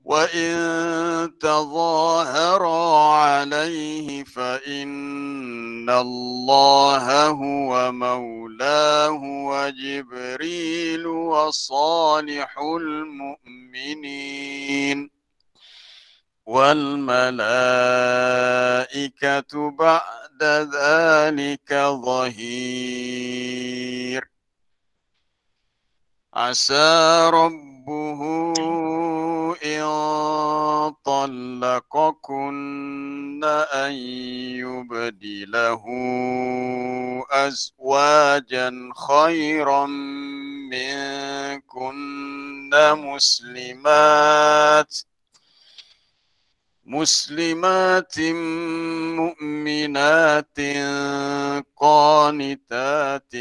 وإن تظاهرا عليه فإن الله هو مولاه وجبريل وصالح المؤمنين والملائكة بعد ذلك ظهير عسى ربه إن طلقكن أن يبدله أزواجا خيرا منكن مسلمات مؤمنات قانتات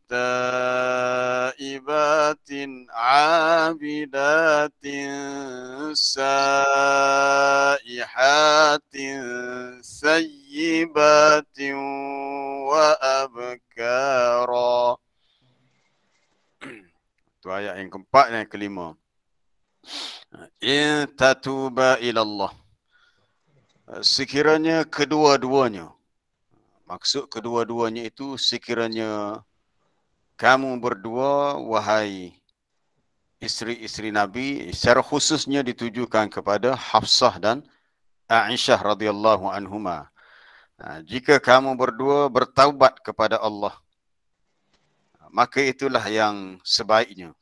تائبات عابدات سائحات ثيبات وأبكارا. Itu ayat yang keempat dan yang kelima. In tatuba ilallah. Sekiranya kedua-duanya, maksud kedua-duanya itu sekiranya kamu berdua, wahai isteri-isteri Nabi, secara khususnya ditujukan kepada Hafsah dan Aisyah radhiyallahu anhuma. Jika kamu berdua bertaubat kepada Allah, maka itulah yang sebaiknya.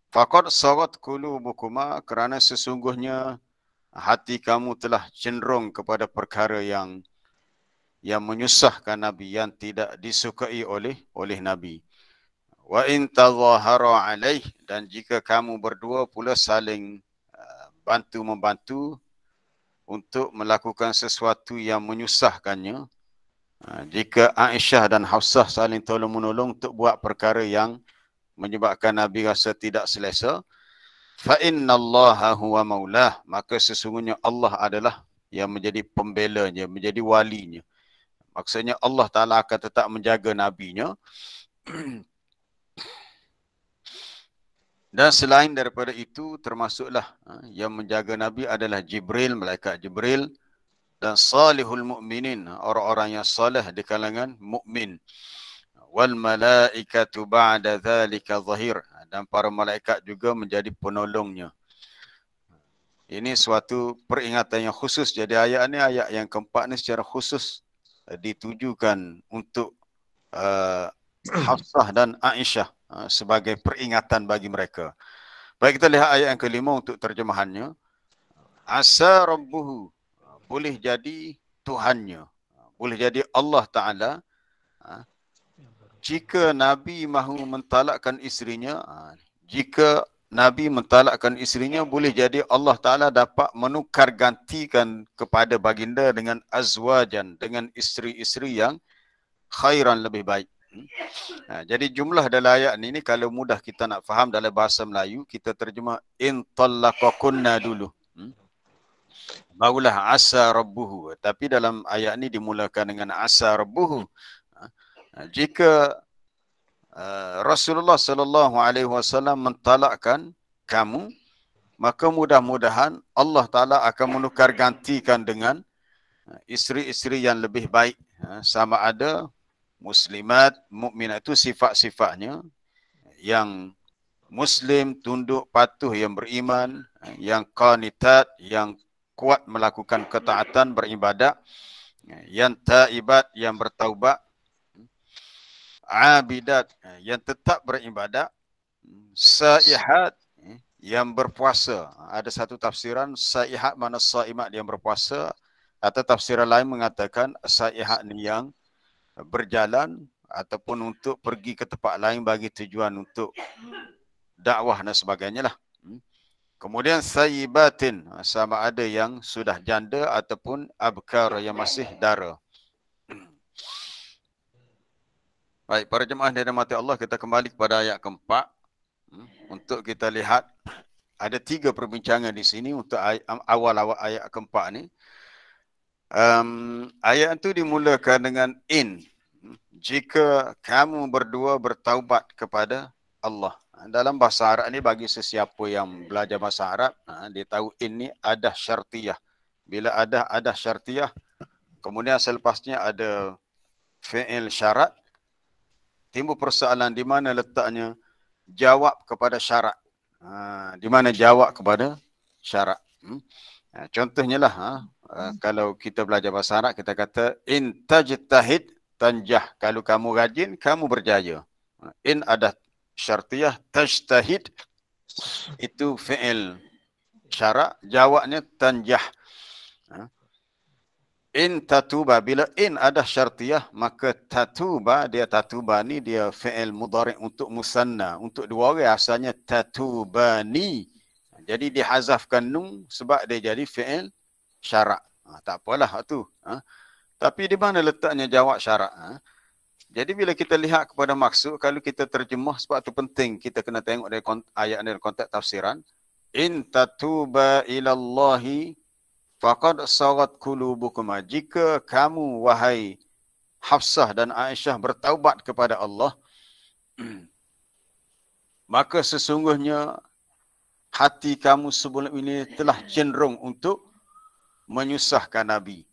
Faqad sagat qulubukuma, kerana sesungguhnya hati kamu telah cenderung kepada perkara yang menyusahkan Nabi, yang tidak disukai oleh Nabi. Wa in tadhahara alaih, dan jika kamu berdua pula saling bantu-membantu untuk melakukan sesuatu yang menyusahkannya, jika Aisyah dan Hafsah saling tolong-menolong untuk buat perkara yang menyebabkan Nabi rasa tidak selesa, fa innallaha huwa maulah, maka sesungguhnya Allah adalah yang menjadi pembelanya, menjadi walinya. Maksudnya Allah Ta'ala akan tetap menjaga Nabi-Nya. Dan selain daripada itu, termasuklah yang menjaga Nabi adalah Jibril, malaikat Jibril, dan salihul mu'minin, orang-orang yang salih di kalangan mukmin. Wal malaikatu ba'da dzalika zahir, dan para malaikat juga menjadi penolongnya. Ini suatu peringatan yang khusus. Jadi ayat ini, ayat yang keempat ni secara khusus ditujukan untuk Hafsah dan Aisyah sebagai peringatan bagi mereka. Baik, kita lihat ayat yang kelima untuk terjemahannya. Asa rabbuhu, boleh jadi Tuhannya, boleh jadi Allah Ta'ala, jika Nabi mahu mentalakkan isterinya, jika Nabi mentalakkan isterinya, boleh jadi Allah Ta'ala dapat menukar gantikan kepada baginda dengan azwajan, dengan isteri-isteri yang khairan, lebih baik. Jadi jumlah dalam ayat ini kalau mudah kita nak faham dalam bahasa Melayu, kita terjemah in talaqakunna dulu. Barulah asa rabbuhu. Tapi dalam ayat ini dimulakan dengan asa rabbuhu. Jika Rasulullah sallallahu alaihi wasallam mentalakkan kamu, maka mudah-mudahan Allah Taala akan menukar gantikan dengan isteri-isteri yang lebih baik. Sama ada muslimat, mukminat, itu sifat-sifatnya, yang muslim, tunduk patuh, yang beriman, yang qanitat, yang kuat melakukan ketaatan beribadat, yang taibat, yang bertaubat, abidat, yang tetap beribadat, saihat, yang berpuasa. Ada satu tafsiran saihat mana saimat, yang berpuasa, atau tafsiran lain mengatakan saihat ni yang berjalan ataupun untuk pergi ke tempat lain bagi tujuan untuk dakwah dan sebagainya lah. Kemudian sayyibatin, sama ada yang sudah janda ataupun abkar, yang masih dara. Baik, para jemaah yang dirahmati Allah, kita kembali kepada ayat keempat. Untuk kita lihat, ada 3 perbincangan di sini untuk awal-awal ayat keempat ni. Ayat itu dimulakan dengan in. Jika kamu berdua bertaubat kepada Allah. Dalam bahasa Arab ni bagi sesiapa yang belajar bahasa Arab, dia tahu ini adah syartiyah. Bila adah syartiyah, kemudian selepasnya ada fi'il syarat, timbul persoalan di mana letaknya jawab kepada syarat. Di mana jawab kepada syarat. Contohnya lah, kalau kita belajar bahasa Arab, kita kata in tajtahid tanjah. Kalau kamu rajin, kamu berjaya. In ada syartiyah, tajtahid itu fi'il syarat, jawabnya tanjah. In tatuba, bila in ada syartiyah, maka tatuba, ni dia fi'il mudhari' untuk musanna, untuk dua orang, asalnya tatubani. Jadi dihazafkan nun sebab dia jadi fi'il syarat. Tak apalah tu. Tapi di mana letaknya jawab syarat? Jadi bila kita lihat kepada maksud, kalau kita terjemah, sebab tu penting kita kena tengok dari ayat dari konteks tafsiran. In tatuba ilallahi faqad sagat qulubukuma. Jika kamu wahai Hafsah dan Aisyah bertaubat kepada Allah, maka sesungguhnya hati kamu sebelum ini telah cenderung untuk menyusahkan Nabi.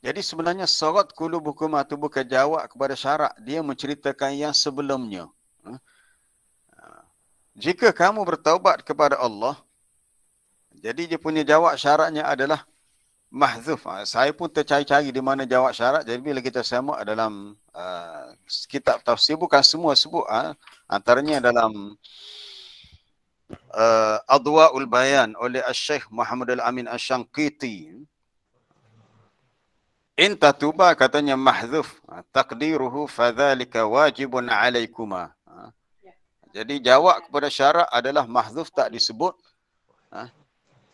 Jadi sebenarnya sagat qulubukum itu bukan jawab kepada syarat, dia menceritakan yang sebelumnya. Jika kamu bertaubat kepada Allah, jadi dia punya jawab syaratnya adalah mahzuf. Saya pun tercari-cari di mana jawab syarat. Jadi bila kita semak dalam kitab tafsir, bukan semua sebut, antaranya dalam Adwa'ul Bayan oleh Syekh Muhammad Al-Amin Asy-Syanqiti. In tatuba katanya mahzuf, taqdiruhu fadzalika wajibun alaikuma. Jadi jawab kepada syarat adalah mahzuf, tak disebut,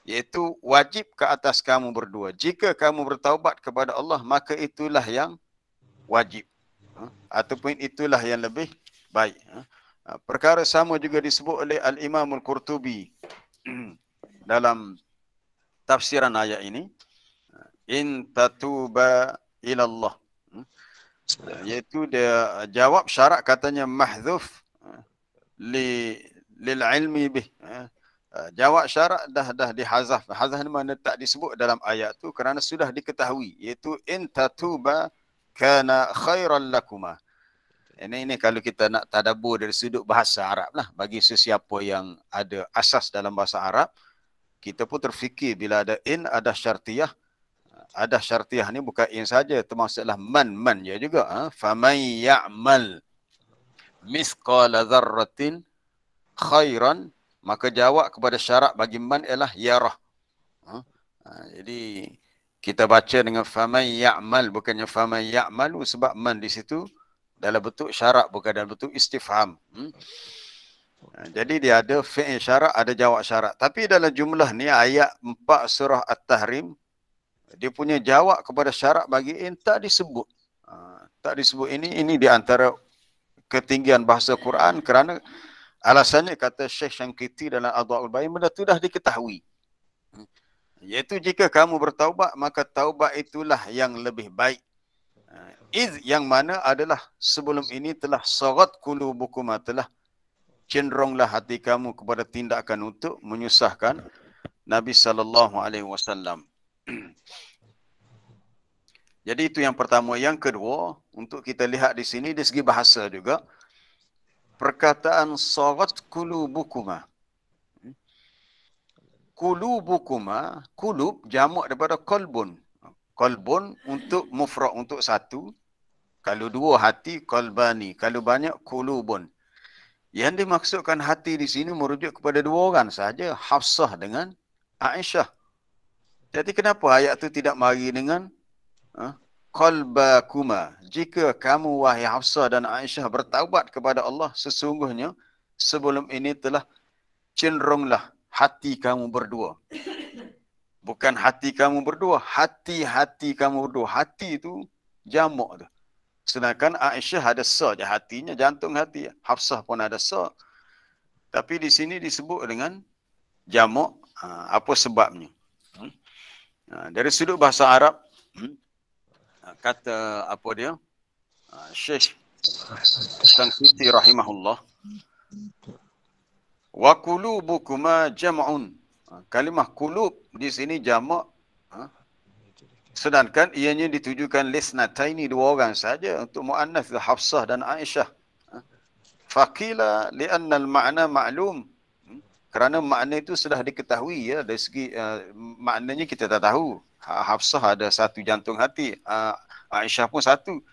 iaitu wajib ke atas kamu berdua. Jika kamu bertaubat kepada Allah, maka itulah yang wajib, ataupun itulah yang lebih baik. Perkara sama juga disebut oleh Al-Imam Al-Qurtubi dalam tafsiran ayat ini. In tatuba ilallah, iaitu dia jawab syarat katanya mahzuf lil ilmi bih. Jawab syarat dah dihazaf. Hazaf ni mana tak disebut dalam ayat tu kerana sudah diketahui, iaitu in tatuba kana khairan lakuma. Ini kalau kita nak tadabbur dari sudut bahasa Arab lah, bagi sesiapa yang ada asas dalam bahasa Arab, kita pun terfikir bila ada in, ada syartiyah. Ada syartiyah ni bukan in saja, termasuklah man ya juga. Faman ya'mal misqala dzarratin khairan, maka jawab kepada syarat bagi man ialah yarah. Jadi kita baca dengan faman ya'mal, bukannya faman ya'malu, sebab man di situ dalam bentuk syarat, bukan dalam bentuk istifham. Jadi dia ada fi'il syarat, ada jawab syarat. Tapi dalam jumlah ni ayat 4 surah At-Tahrim, dia punya jawab kepada syarat bagi in tak disebut. Tak disebut. Ini di antara ketinggian bahasa Quran, kerana alasannya kata Syekh Syanqiti dalam Adwa'ul Bayan, benda itu dah diketahui. Iaitu jika kamu bertaubat, maka taubat itulah yang lebih baik. Yang mana adalah sebelum ini telah sagat qulubukum, telah cenderunglah hati kamu kepada tindakan untuk menyusahkan Nabi SAW. Jadi itu yang pertama. Yang kedua, untuk kita lihat di sini dari segi bahasa juga, perkataan sagat qulubukuma. Qulubukuma, qulub jamak daripada qalbun. Qalbun untuk mufrad, untuk satu. Kalau dua hati, qalbani. Kalau banyak, qulubun. Yang dimaksudkan hati di sini merujuk kepada dua orang saja, Hafsah dengan Aisyah. Jadi kenapa ayat itu tidak mari dengan qalbakuma? Jika kamu wahai Hafsah dan Aisyah bertaubat kepada Allah, sesungguhnya sebelum ini telah cenderunglah hati kamu berdua. Bukan hati kamu berdua, hati-hati kamu berdua. Hati itu jamak tu. Sedangkan Aisyah ada sa je hatinya, jantung hati. Hafsah pun ada sa. Tapi di sini disebut dengan jamak. Apa sebabnya? Dari sudut bahasa Arab, kata apa dia? Syekh Syanqiti rahimahullah, Wa qulubukuma jam'un. Kalimah qulub di sini jamak. Sedangkan ianya ditujukan lisnataini, dua orang saja, untuk muannas Hafsah dan Aisyah. Faqila li'anna al-ma'na ma'lum. Kerana makna itu sudah diketahui ya, dari segi maknanya kita dah tahu. Hafsah ada satu jantung hati, Aisyah pun satu.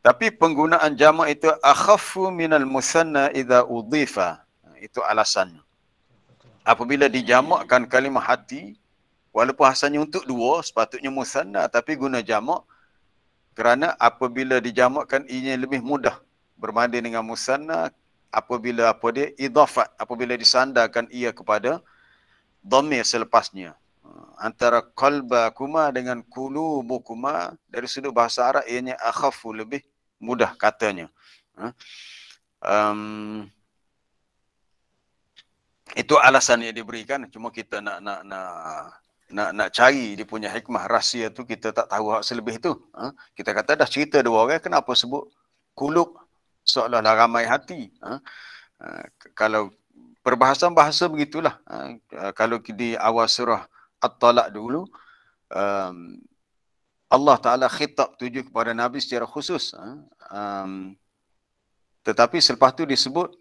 Tapi penggunaan jamak itu akhaffu minal musanna idza udhifa. Itu alasannya. Apabila dijamakkan kalimah hati, walaupun asalnya untuk dua, sepatutnya musanna, tapi guna jamak kerana apabila dijamakkan ianya lebih mudah berbanding dengan musanna apabila idhafat, apabila disandarkan ia kepada dhamir selepasnya. Antara qalbakuma dengan qulubukuma, dari sudut bahasa Arab ianya akhafu, lebih mudah katanya. Itu alasan yang diberikan, cuma kita nak cari dia punya hikmah rahsia tu, kita tak tahu hak selebih tu. Kita kata dah cerita dua orang, kenapa sebut kulub, seolah-olah ramai hati. Kalau perbahasan bahasa begitulah. Kalau di awal surah At-Talaq dulu, Allah Ta'ala khitab tuju kepada Nabi secara khusus. Tetapi selepas tu disebut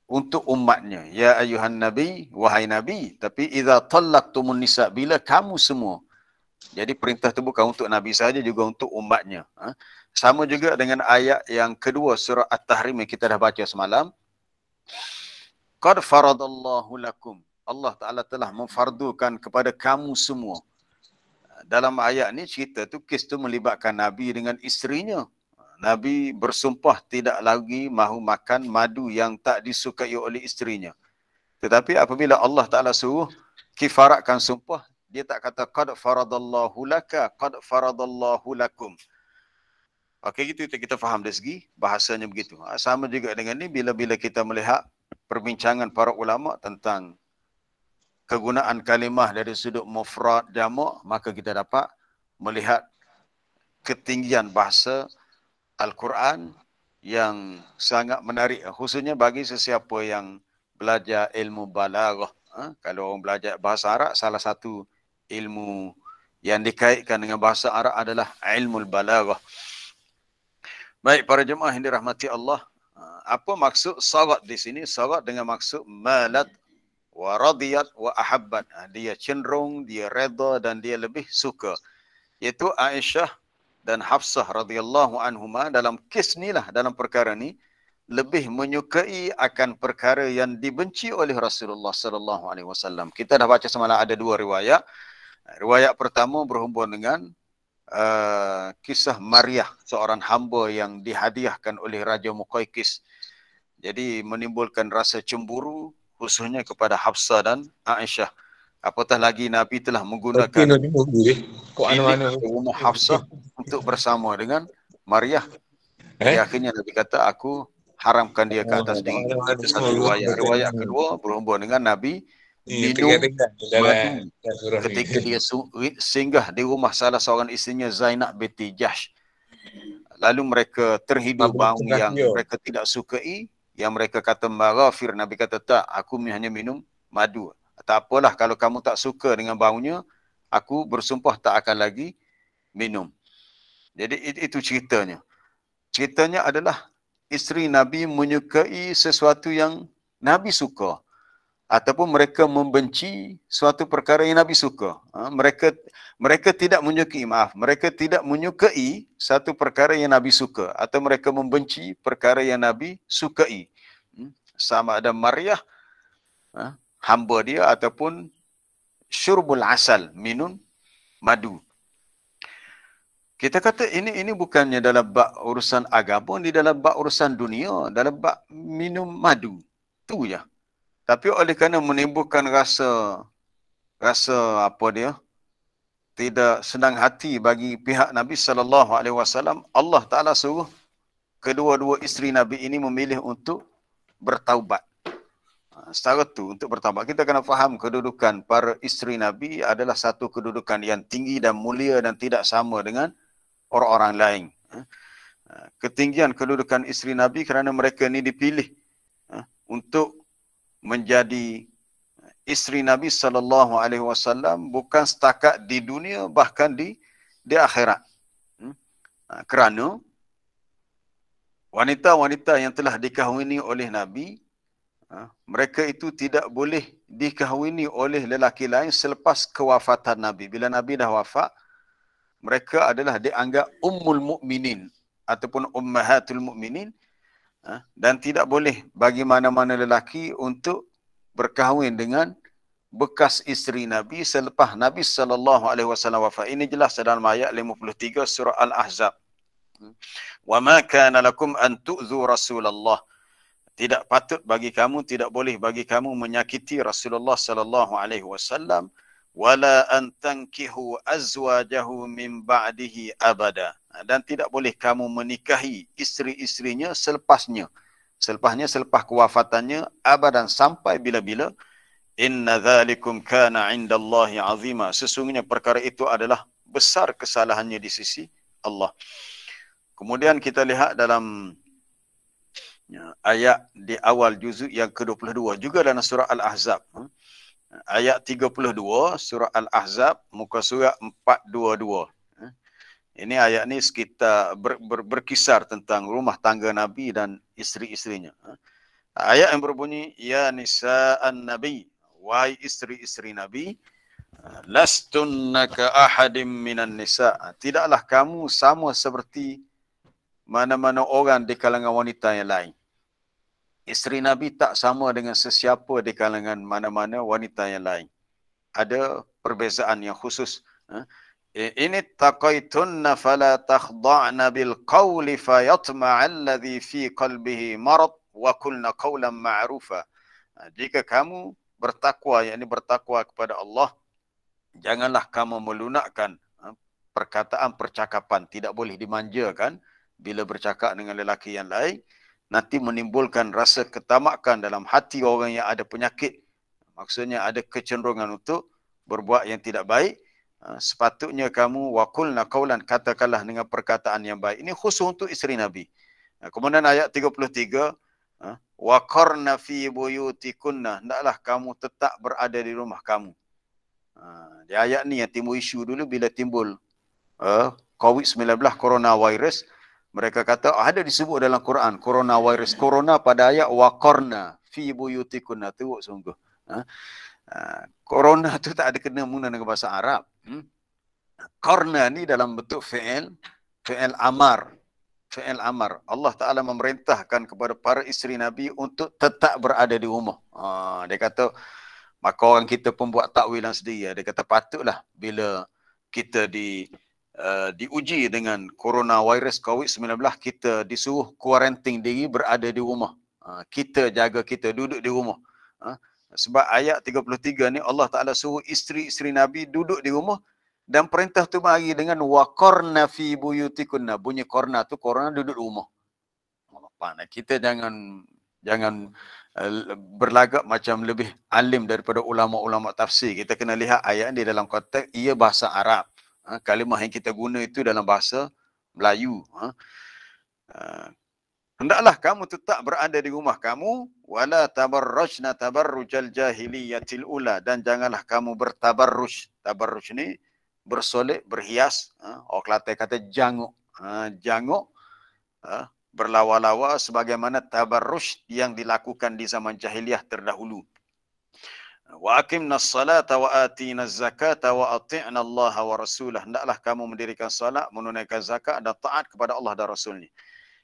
untuk umatnya. Ya ayuhan Nabi, wahai Nabi. Tapi idza tallaqtumun nisa, bila kamu semua. Jadi perintah itu bukan untuk Nabi saja, juga untuk umatnya. Sama juga dengan ayat yang kedua surah At-Tahrim yang kita dah baca semalam. Qad faradallahu lakum. Allah Ta'ala telah memfardukan kepada kamu semua. Dalam ayat ni cerita tu, kes tu melibatkan Nabi dengan isterinya. Nabi bersumpah tidak lagi mahu makan madu yang tak disukai oleh isterinya. Tetapi apabila Allah Ta'ala suruh kifaratkan sumpah, dia tak kata qad faradallahu laka, qad faradallahu lakum. Okey, gitu kita faham dari segi bahasanya begitu. Sama juga dengan ni, bila-bila kita melihat perbincangan para ulama tentang kegunaan kalimah dari sudut mufrad jamak, maka kita dapat melihat ketinggian bahasa Al-Quran yang sangat menarik, khususnya bagi sesiapa yang belajar ilmu balaghah. Kalau orang belajar bahasa Arab, salah satu ilmu yang dikaitkan dengan bahasa Arab adalah ilmu balaghah. Baik para jemaah yang dirahmati Allah, apa maksud sarat di sini? Sarat dengan maksud malat wa radiyat wa ahabbat. Dia cenderung, dia redha dan dia lebih suka. Iaitu Aisyah dan Hafsah radhiyallahu anhuma dalam kes ni lah, dalam perkara ni lebih menyukai akan perkara yang dibenci oleh Rasulullah sallallahu alaihi wasallam. Kita dah baca semalam ada dua riwayat. Riwayat pertama berhubung dengan kisah Maryah, seorang hamba yang dihadiahkan oleh Raja Muqawqis. Jadi menimbulkan rasa cemburu khususnya kepada Hafsah dan Aisyah. Apatah lagi Nabi telah menggunakan bilik rumah Hafsah untuk bersama dengan Maryah. Jadi akhirnya Nabi kata, aku haramkan dia ke atas diri. Itu satu riwayat. Riwayat kedua berhubung dengan Nabi minum madu ketika dia singgah di rumah salah seorang isterinya, Zainab binti Jahsh. Lalu mereka terhidu bau yang mereka tidak sukai, yang mereka kata maghafir. Nabi kata tak, aku hanya minum madu. Tak apalah kalau kamu tak suka dengan baunya, aku bersumpah tak akan lagi minum. Jadi itu ceritanya. Ceritanya adalah isteri Nabi menyukai sesuatu yang Nabi suka, ataupun mereka membenci suatu perkara yang Nabi suka. Mereka tidak menyukai, mereka tidak menyukai satu perkara yang Nabi suka, atau mereka membenci perkara yang Nabi sukai. Sama ada Maryah, hamba dia, ataupun syurbul asal, minum madu. Kita kata ini bukannya dalam bab urusan agama, ni dalam bab urusan dunia, dalam bab minum madu. Tu je. Tapi oleh kerana menimbulkan rasa tidak senang hati bagi pihak Nabi SAW, Allah Ta'ala suruh kedua-dua isteri Nabi ini memilih untuk bertaubat. Secara tu, untuk bertaubat, kita kena faham kedudukan para isteri Nabi adalah satu kedudukan yang tinggi dan mulia dan tidak sama dengan orang-orang lain. Ketinggian kedudukan isteri Nabi kerana mereka ni dipilih untuk menjadi isteri Nabi SAW bukan setakat di dunia, bahkan di akhirat. Kerana wanita-wanita yang telah dikahwini oleh Nabi, mereka itu tidak boleh dikahwini oleh lelaki lain selepas kewafatan Nabi. Bila Nabi dah wafat, mereka adalah dianggap ummul mukminin ataupun ummahatul mukminin, dan tidak boleh bagi mana-mana lelaki untuk berkahwin dengan bekas isteri Nabi selepas Nabi SAW wafat. Ini jelas dalam ayat 53 surah Al-Ahzab. Wa ma kana lakum an tu'dhu Rasulullah. Tidak patut bagi kamu, tidak boleh bagi kamu menyakiti Rasulullah sallallahu alaihi wasallam, wala an tankihu azwajahu min ba'dihi abada. Dan tidak boleh kamu menikahi isteri-isterinya selepasnya. Selepas kewafatannya abadan, sampai bila-bila. Inna dzalikum kana 'indallahi 'azima. Sesungguhnya perkara itu adalah besar kesalahannya di sisi Allah. Kemudian kita lihat dalam ayat di awal juzuk yang ke-22 juga dalam surah Al-Ahzab. Ayat 32 surah Al-Ahzab, muka surat 422. Ini ayat ni sekitar berkisar tentang rumah tangga Nabi dan isteri-isterinya. Ayat yang berbunyi, ya nisa'an Nabi, wahai isteri-isteri Nabi, lastunna ka ahadim minan nisa'. Tidaklah kamu sama seperti mana-mana orang di kalangan wanita yang lain. Isteri Nabi tak sama dengan sesiapa di kalangan mana-mana wanita yang lain. Ada perbezaan yang khusus. Ini taqaitunna fala takhda'na bil qawli fayatma'alladhi fi qalbihi marad wa kulna qawlan ma'rufa. Jika kamu bertakwa, yakni bertakwa kepada Allah, janganlah kamu melunakkan perkataan-percakapan. Tidak boleh dimanjakan bila bercakap dengan lelaki yang lain, nanti menimbulkan rasa ketamakan dalam hati orang yang ada penyakit. Maksudnya ada kecenderungan untuk berbuat yang tidak baik. Sepatutnya kamu waqulna qaulan, katakanlah dengan perkataan yang baik. Ini khusus untuk isteri Nabi. Kemudian ayat 33, waqarna fi buyutikunna, hendaklah kamu tetap berada di rumah kamu. Di ayat ni yang timbul isu dulu bila timbul COVID-19, coronavirus. Mereka kata ada disebut dalam Quran coronavirus, corona pada ayat waqarna fi buyutikunna. Teruk sungguh. Corona tu tak ada kena mengena dengan bahasa Arab. Qarna ni dalam bentuk fi'il amar. Fi'il amar. Allah Ta'ala memerintahkan kepada para isteri Nabi untuk tetap berada di rumah. Dia kata, maka orang kita pun buat takwilan sendiri. Dia kata patutlah bila kita diuji dengan coronavirus COVID-19, kita disuruh kuarantin diri, berada di rumah. Kita jaga, kita duduk di rumah. Sebab ayat 33 ni Allah Ta'ala suruh isteri-isteri Nabi duduk di rumah, dan perintah tu mari dengan waqarna fi buyutikunna. Bunyi qarna tu, corona duduk di rumah. Kita jangan berlagak macam lebih alim daripada ulama-ulama tafsir. Kita kena lihat ayat ni dalam konteks ia bahasa Arab. Kalimah yang kita guna itu dalam bahasa Melayu. Hendaklah kamu tetap berada di rumah kamu, wala tabarrujna tabarrujal jahiliyatil ula, dan janganlah kamu bertabarruj. Tabarruj ni bersolek, berhias. Orang Kelantan kata janguk. Janguk, berlawa-lawa sebagaimana tabarruj yang dilakukan di zaman jahiliyah terdahulu. Wa aqimna as-salata wa atina az-zakata wa ati'na Allah wa rasulah. Hendaklah kamu mendirikan salat, menunaikan zakat dan taat kepada Allah dan Rasulnya.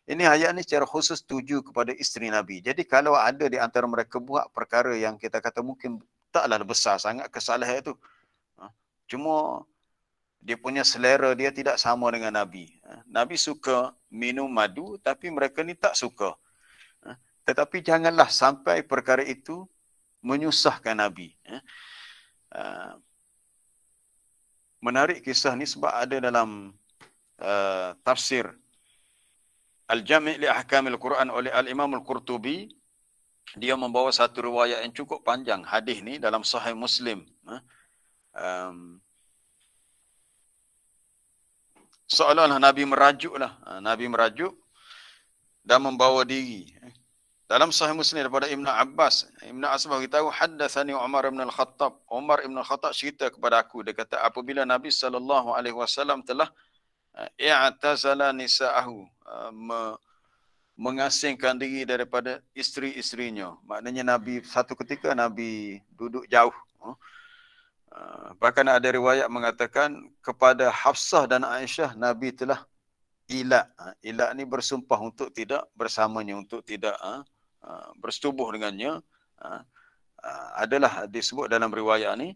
Ini ayat ni secara khusus tuju kepada isteri Nabi. Jadi kalau ada di antara mereka buat perkara yang kita kata mungkin taklah besar sangat kesalahan itu, cuma dia punya selera dia tidak sama dengan Nabi. Nabi suka minum madu, tapi mereka ni tak suka. Tetapi janganlah sampai perkara itu menyusahkan Nabi. Menarik kisah ni sebab ada dalam tafsir Al-Jami' li Ahkamil Quran oleh Al-Imam Al-Qurtubi. Dia membawa satu riwayat yang cukup panjang. Hadis ni dalam Sahih Muslim. Seolah-olah Nabi merajuk lah. Nabi merajuk dan membawa diri Dalam Sahih Muslim daripada Ibn Abbas beritahu, haddatsani Umar bin Al-Khattab. Umar bin Al-Khattab cerita kepada aku, dia kata apabila Nabi sallallahu alaihi wasallam telah i'tazala nisa'ahu, mengasingkan diri daripada isteri-isterinya. Maknanya Nabi satu ketika Nabi duduk jauh. Bahkan ada riwayat mengatakan kepada Hafsah dan Aisyah Nabi telah ilak. Ilak ni bersumpah untuk tidak bersamanya, untuk tidak bersetubuh dengannya. Adalah disebut dalam riwayat ni.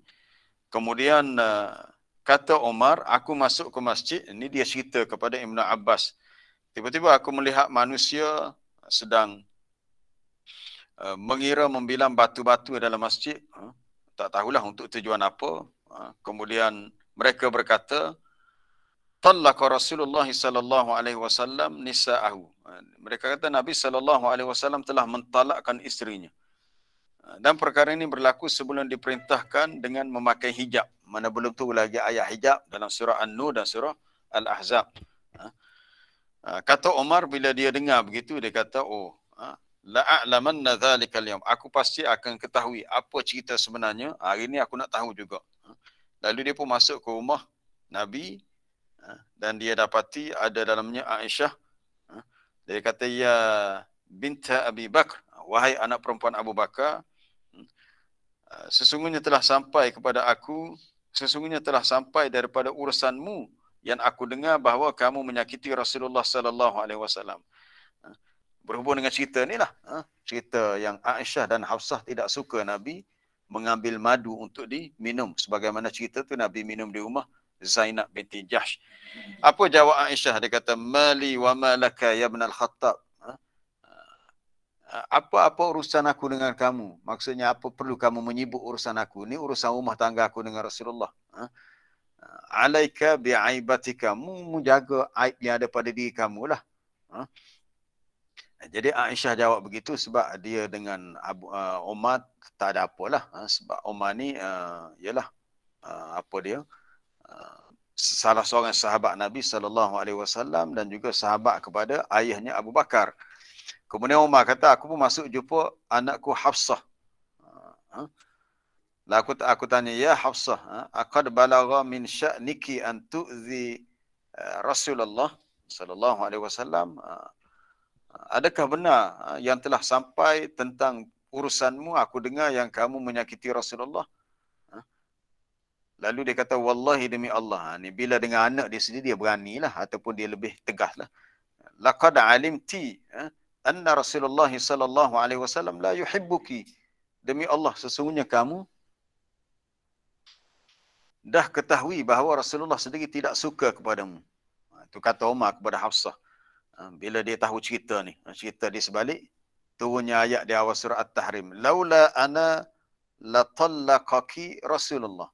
Kemudian kata Umar, aku masuk ke masjid. Ini dia cerita kepada Ibn Abbas. Tiba-tiba aku melihat manusia sedang mengira membilang batu-batu dalam masjid. Tak tahulah untuk tujuan apa. Kemudian mereka berkata, Tallaqa Rasulullah sallallahu alaihi wasallam nisa'ahu. Mereka kata Nabi sallallahu alaihi wasallam telah mentalakkan isterinya. Dan perkara ini berlaku sebelum diperintahkan dengan memakai hijab. Mana belum tu lagi ayat hijab dalam surah An-Nur dan surah Al-Ahzab. Kata Umar bila dia dengar begitu, dia kata, la'a'lamanna dhalika al-yawm. Aku pasti akan ketahui apa cerita sebenarnya. Hari ini aku nak tahu juga. Lalu dia pun masuk ke rumah Nabi dan dia dapati ada dalamnya Aisyah. Dia kata, ya binta Abi Bakr, wahai anak perempuan Abu Bakar, sesungguhnya telah sampai kepada aku, sesungguhnya telah sampai daripada urusanmu yang aku dengar bahawa kamu menyakiti Rasulullah sallallahu alaihi wasallam. Berhubung dengan cerita ni lah, cerita yang Aisyah dan Hafsah tidak suka Nabi mengambil madu untuk diminum. Sebagaimana cerita tu Nabi minum di rumah Zainab binti Jahsh. Apa jawab Aisyah? Dia kata, mali wa malaka ya ibn al-Khattab. Apa-apa urusan aku dengan kamu? Maksudnya apa perlu kamu menyibuk urusan aku? Ini urusan rumah tangga aku dengan Rasulullah. Alaika bi'aibatika. Mu jaga aib yang ada pada diri kamu lah. Jadi Aisyah jawab begitu sebab dia dengan Umar tak ada apalah. Sebab Umar ni ialah apa dia? Salah seorang sahabat Nabi SAW dan juga sahabat kepada ayahnya Abu Bakar. Kemudian Umar kata, aku pun masuk jumpa anakku Hafsah. Lah aku tanya, ya Hafsah, aqad balagha min sya'niki an tu'zi Rasulullah sallallahu alaihi wasallam. Adakah benar yang telah sampai tentang urusanmu, aku dengar yang kamu menyakiti Rasulullah? Lalu dia kata, wallahi demi Allah. Ni bila dengan anak dia sendiri, dia beranilah ataupun dia lebih tegaslah. Laqad alimti anna Rasulullah sallallahu alaihi wasallam la yuhibbuki. Demi Allah, sesungguhnya kamu dah ketahui bahawa Rasulullah sendiri tidak suka kepadamu. Itu kata Umar kepada Hafsah. Bila dia tahu cerita ni, cerita di sebalik turunnya ayat di awal surah At-Tahrim. Laula ana latallaqaki Rasulullah.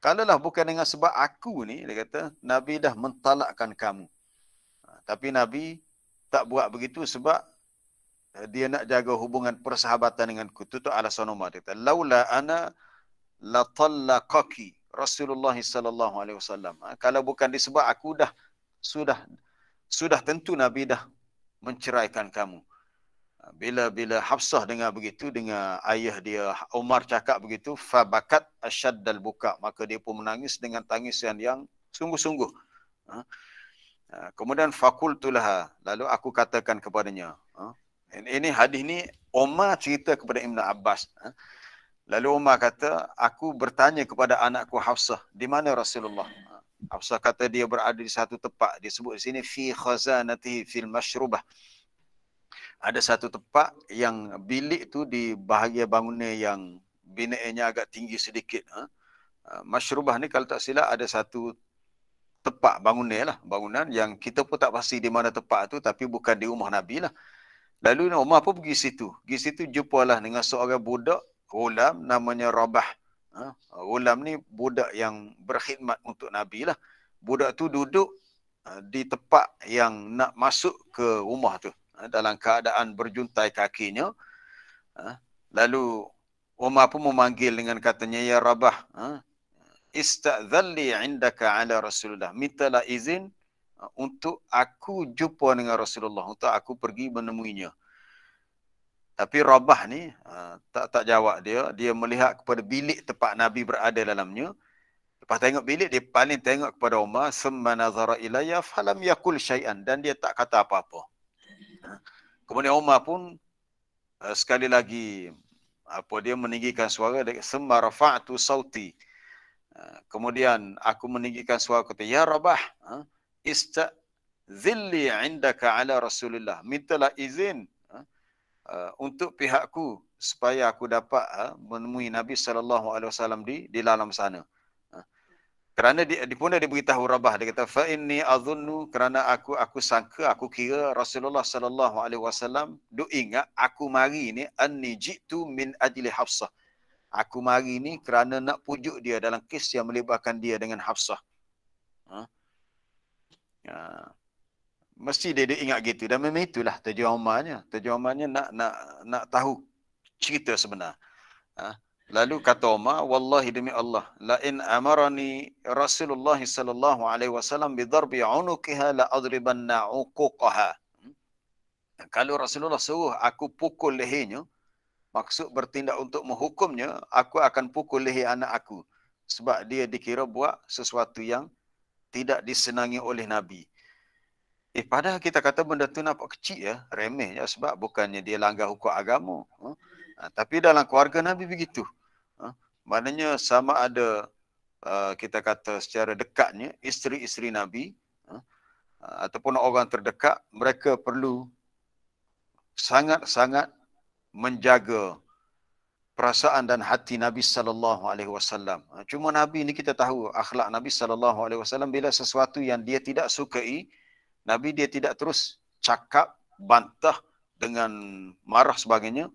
Kalaulah bukan dengan sebab aku ni, dia kata, Nabi dah mentalakkan kamu. Tapi Nabi tak buat begitu sebab dia nak jaga hubungan persahabatan denganku. Itu alasan Umar. Dia kata, laula ana latallaqaki Rasulullah sallallahu alaihi wasallam. Kalau bukan disebab aku sudah tentu Nabi dah menceraikan kamu. Bila Hafsah dengar begitu, dengan ayah dia Umar cakap begitu, fabakat asyaddal buka, maka dia pun menangis dengan tangisan yang sungguh-sungguh. Kemudian fakultulah, lalu aku katakan kepadanya. Ini hadis ni Umar cerita kepada Ibn Abbas. Lalu Umar kata, aku bertanya kepada anakku Hafsah, di mana Rasulullah? Hafsah kata dia berada di satu tempat, disebut di sini fi khazanatihi fil masyrubah. Ada satu tempat yang bilik tu di bahagian bangunan yang binaannya agak tinggi sedikit. Masyrubah ni kalau tak silap ada satu tempat bangunan yang kita pun tak pasti di mana tempat tu, tapi bukan di rumah Nabi lah. Lalu Umar pun pergi situ. Pergi situ jumpalah dengan seorang budak ghulam namanya Rabah. Ghulam ni budak yang berkhidmat untuk Nabi lah. Budak tu duduk di tempat yang nak masuk ke rumah tu, dalam keadaan berjuntai kakinya. Lalu Umar pun memanggil dengan katanya, ya Rabah, istadzalli indaka ala Rasulullah. Mintalah izin untuk aku jumpa dengan Rasulullah, untuk aku pergi menemuinya. Tapi Rabah ni tak jawab dia. Dia melihat kepada bilik tempat Nabi berada dalamnya. Lepas tengok bilik, dia paling tengok kepada Umar. Summa nazara ilayya falam yakul syai'an. Dan dia tak kata apa-apa. Kemudian Umar pun sekali lagi dia meninggikan suara. Summa rafa'tu sauti. Kemudian aku meninggikan suara kata, ya Rabah, istazilli indaka ala Rasulullah. Mintalah izin untuk pihakku supaya aku dapat menemui Nabi SAW di dalam sana. Kerana dia pun dia beritahu Rabah, dia kata fa inni azunnu, kerana aku sangka, aku kira Rasulullah SAW duk ingat aku mari ni anni jitu min ajli Hafsah. Aku mari ni kerana nak pujuk dia dalam kes yang melibatkan dia dengan Hafsah. Mesti dia ingat gitu, dan memang itulah terjemahannya. Terjemahannya nak tahu cerita sebenar. Lalu kata Umar, wallahi demi Allah, la in amarani Rasulullah sallallahu alaihi wasallam bi darbi unuqiha la adribanna uquqaha. Kalau Rasulullah suruh aku pukul lehernya, maksud bertindak untuk menghukumnya, aku akan pukul leher anak aku sebab dia dikira buat sesuatu yang tidak disenangi oleh Nabi. Padahal kita kata benda tu nampak kecil ya, remeh ya, sebab bukannya dia langgar hukum agama. Tapi dalam keluarga Nabi begitu. Maknanya sama ada kita kata secara dekatnya, isteri-isteri Nabi ataupun orang terdekat, mereka perlu sangat-sangat menjaga perasaan dan hati Nabi SAW. Cuma Nabi ni kita tahu akhlak Nabi SAW, bila sesuatu yang dia tidak sukai, Nabi dia tidak terus cakap, bantah dengan marah sebagainya,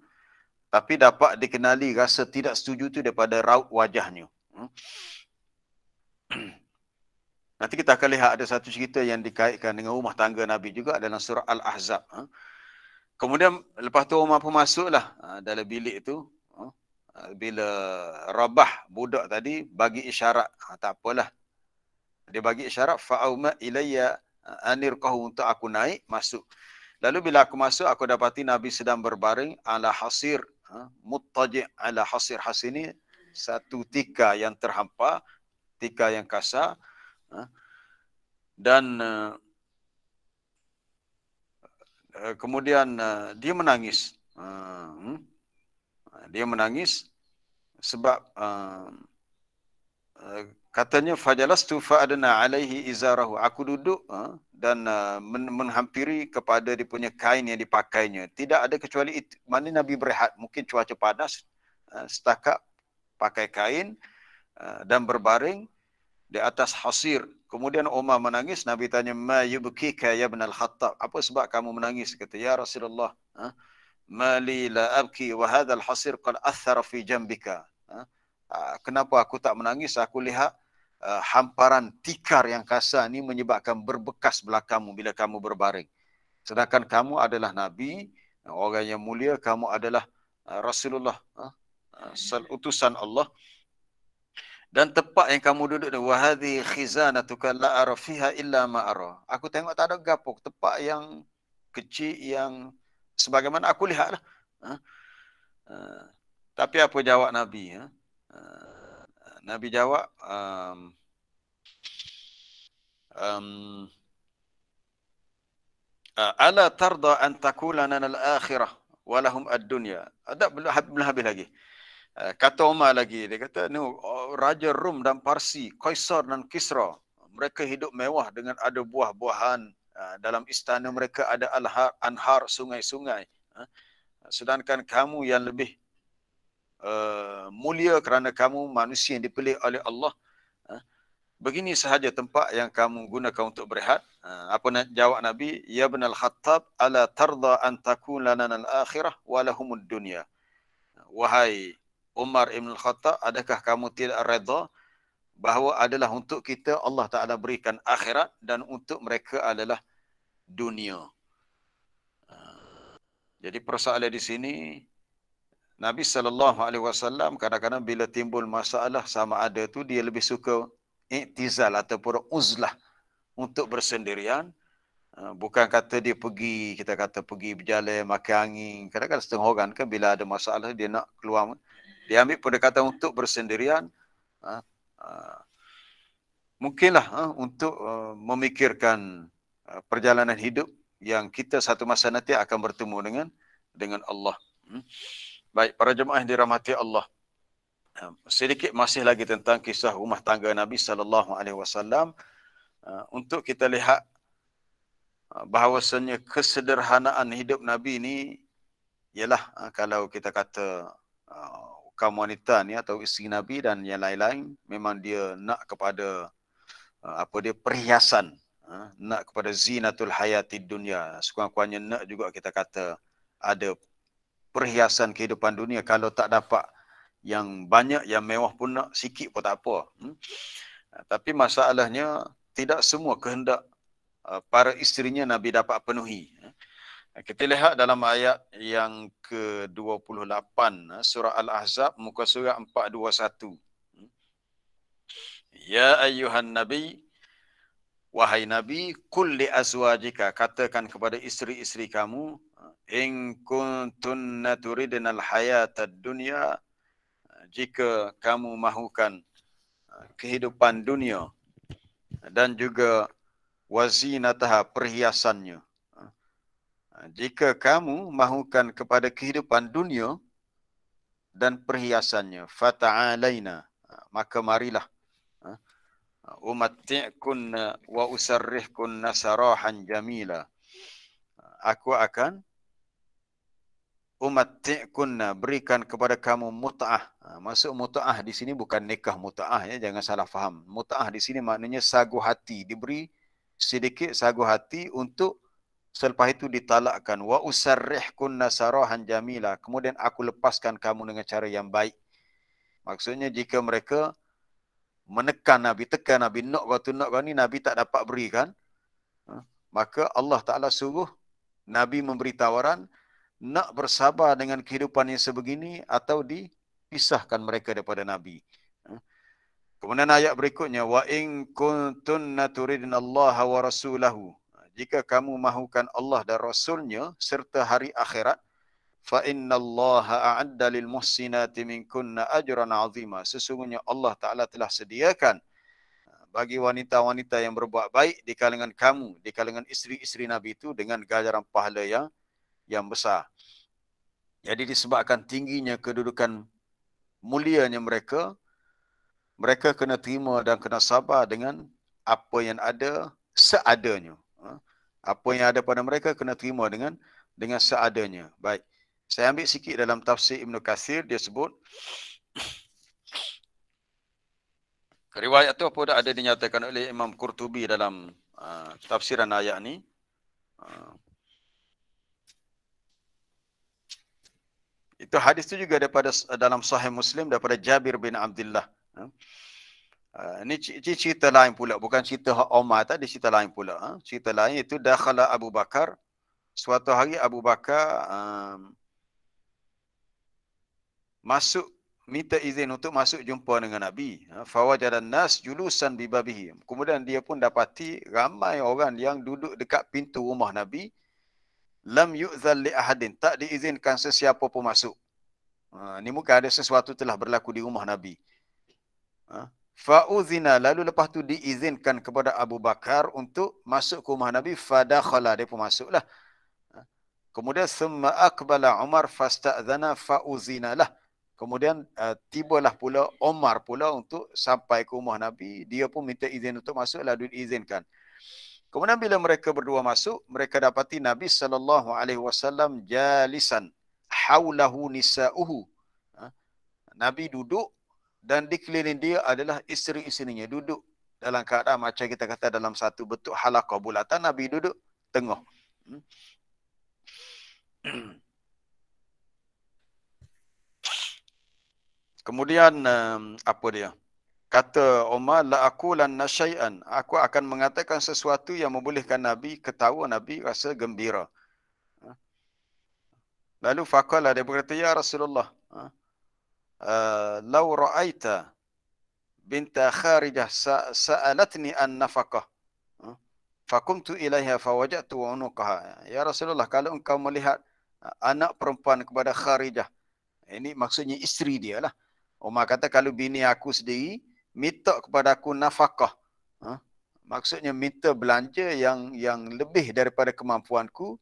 tapi dapat dikenali rasa tidak setuju tu daripada raut wajahnya. Nanti kita akan lihat ada satu cerita yang dikaitkan dengan rumah tangga Nabi juga dalam surah Al-Ahzab. Kemudian lepas tu Umar pun masuklah dalam bilik tu. Bila Rabah budak tadi bagi isyarat, tak apalah. Dia bagi isyarat fa'auma ilayya anirqahu, untuk aku naik masuk. Lalu bila aku masuk, aku dapati Nabi sedang berbaring ala hasir, muttaji' ala hasir. Hasir ini satu tika yang terhampar, tika yang kasar, dan kemudian dia menangis. Dia menangis sebab katanya fajalastu fa'adna alaihi izarahu. Aku duduk dan menghampiri kepada dia punya kain yang dipakainya. Tidak ada kecuali itu. Mana Nabi berehat, mungkin cuaca panas, setakat pakai kain dan berbaring di atas hasir. Kemudian Umar menangis. Nabi tanya, ma yubkika ya ibn al-Khattab, apa sebab kamu menangis? Kata, ya Rasulullah, ma li la abki wa hadha al-hasir qad athara fi jambika. Kenapa aku tak menangis? Aku lihat hamparan tikar yang kasar ni menyebabkan berbekas belakangmu bila kamu berbaring. Sedangkan kamu adalah Nabi, orang yang mulia, kamu adalah Rasulullah, utusan Allah. Dan tempat yang kamu duduk ni, wa hadhi khizanatuka la ara fiha illa ma ara. Aku tengok tak ada gapuk, tempat yang kecil yang sebagaimana aku lihatlah. Tapi apa jawab Nabi? Nabi jawab, ala tarda an takula lana al-akhirah walahum ad-dunya. Ada belum habis lagi. Kata Umar lagi, dia kata, Raja Rum dan Parsi, Kaisar dan Kisra, mereka hidup mewah dengan ada buah-buahan, dalam istana mereka ada anhar, sungai-sungai. Sedangkan kamu yang lebih mulia kerana kamu manusia yang dipilih oleh Allah. Begini sahaja tempat yang kamu gunakan untuk berehat. Apa nak jawab Nabi? Ya ibn al-Khattab, ala tarda an takun lana al-akhirah walahumud dunya. Wahai Umar ibn al-Khattab, adakah kamu tidak redha bahawa adalah untuk kita Allah Ta'ala berikan akhirat dan untuk mereka adalah dunia? Jadi persoalan di sini, Nabi SAW kadang-kadang bila timbul masalah sama ada tu dia lebih suka i'tizal ataupun uzlah, untuk bersendirian. Bukan kata dia pergi, kita kata pergi berjalan, makan angin. Kadang-kadang setengah orang kan bila ada masalah dia nak keluar. Dia ambil pendekatan untuk bersendirian. Mungkinlah untuk memikirkan perjalanan hidup yang kita satu masa nanti akan bertemu dengan Allah. Baik, para jemaah yang dirahmati Allah. Sedikit masih lagi tentang kisah rumah tangga Nabi SAW. Untuk kita lihat bahawasanya kesederhanaan hidup Nabi ini ialah kalau kita kata kaum wanita ni atau isteri Nabi dan yang lain-lain memang dia nak kepada perhiasan, nak kepada zinatul hayatid dunia. Sekurang-kurangnya nak juga kita kata ada perhiasan kehidupan dunia. Kalau tak dapat yang banyak, yang mewah pun nak, sikit pun tak apa. Tapi masalahnya tidak semua kehendak para isterinya Nabi dapat penuhi. Kita lihat dalam ayat yang ke-28 surah Al-Ahzab muka surat 421. Ya ayyuhan nabi, wahai nabi, qul li azwajika, katakan kepada isteri-isteri kamu, in kuntunna turidnal hayatad dunya, jika kamu mahukan kehidupan dunia dan juga wazinataha, perhiasannya. Jika kamu mahukan kepada kehidupan dunia dan perhiasannya, fata'alaina, maka marilah, umatti'kunna wa usarrihkunna sarahan jamila. Aku akan umatti'kunna, berikan kepada kamu mut'ah. Maksud mut'ah di sini bukan nikah mut'ah, ya, jangan salah faham. Mut'ah di sini maknanya sagu hati, diberi sedikit sagu hati untuk selepas itu ditalakkan. Wa usarrihkunna sarahan jamila, kemudian aku lepaskan kamu dengan cara yang baik. Maksudnya jika mereka menekan Nabi, tekan Nabi, nak kau ni, Nabi tak dapat berikan, maka Allah Ta'ala suruh Nabi memberi tawaran, nak bersabar dengan kehidupan yang sebegini atau dipisahkan mereka daripada Nabi. Kemudian ayat berikutnya, wa in kuntunna turidnallaha wa rasulahu, jika kamu mahukan Allah dan Rasulnya serta hari akhirat, fa innallaha a'adda lil muhsinati minkunna ajran 'azima, sesungguhnya Allah Taala telah sediakan bagi wanita-wanita yang berbuat baik di kalangan kamu, di kalangan isteri-isteri Nabi itu dengan ganjaran pahala yang besar. Jadi disebabkan tingginya kedudukan mulianya mereka, mereka kena terima dan kena sabar dengan apa yang ada seadanya. Apa yang ada pada mereka kena terima dengan seadanya. Baik. Saya ambil sikit dalam tafsir Ibn Kathir, dia sebut riwayat tu apa dah ada dinyatakan oleh Imam Qurtubi dalam tafsiran ayat ni. Itu hadis tu juga daripada dalam Sahih Muslim daripada Jabir bin Abdullah. Ini cerita lain pula, bukan cerita Omar tadi, cerita lain pula. Cerita lain itu dakhala Abu Bakar. Suatu hari Abu Bakar masuk, minta izin untuk masuk jumpa dengan Nabi. Fawajadan nas julusan bibabihi. Kemudian dia pun dapati ramai orang yang duduk dekat pintu rumah Nabi. Lam yu'zal li ahadin, tak diizinkan sesiapa pun masuk. Ini mungkin ada sesuatu telah berlaku di rumah Nabi. Fa'uzina, lalu lepas tu diizinkan kepada Abu Bakar untuk masuk ke rumah Nabi. Fadakhala, dia pun masuklah. Kemudian summa akbala Umar fasta'zana fa'uzina lah. Kemudian tibalah pula Umar pula untuk sampai ke rumah Nabi. Dia pun minta izin untuk masuk, lalu diizinkan. Kemudian bila mereka berdua masuk, mereka dapati Nabi SAW jalisan haulahu nisa'uhu. Nabi duduk dan di keliling dia adalah isteri-isterinya duduk dalam keadaan macam kita kata dalam satu bentuk halaqah bulatan. Nabi duduk tengah. Kemudian apa dia? Kata Umar, la aqulanna syai'an, aku akan mengatakan sesuatu yang membolehkan Nabi ketawa, Nabi rasa gembira. Lalu faqala, dia berkata, ya Rasulullah, law ra'aita binta Kharijah sa'alatni an nafaqah. Faqumtu ilaiha fawajadtu unuqaha. Ya Rasulullah, kalau engkau melihat anak perempuan kepada Kharijah, ini maksudnya isteri dia lah. Umar kata kalau bini aku sendiri minta kepada aku nafkah, maksudnya minta belanja yang lebih daripada kemampuanku,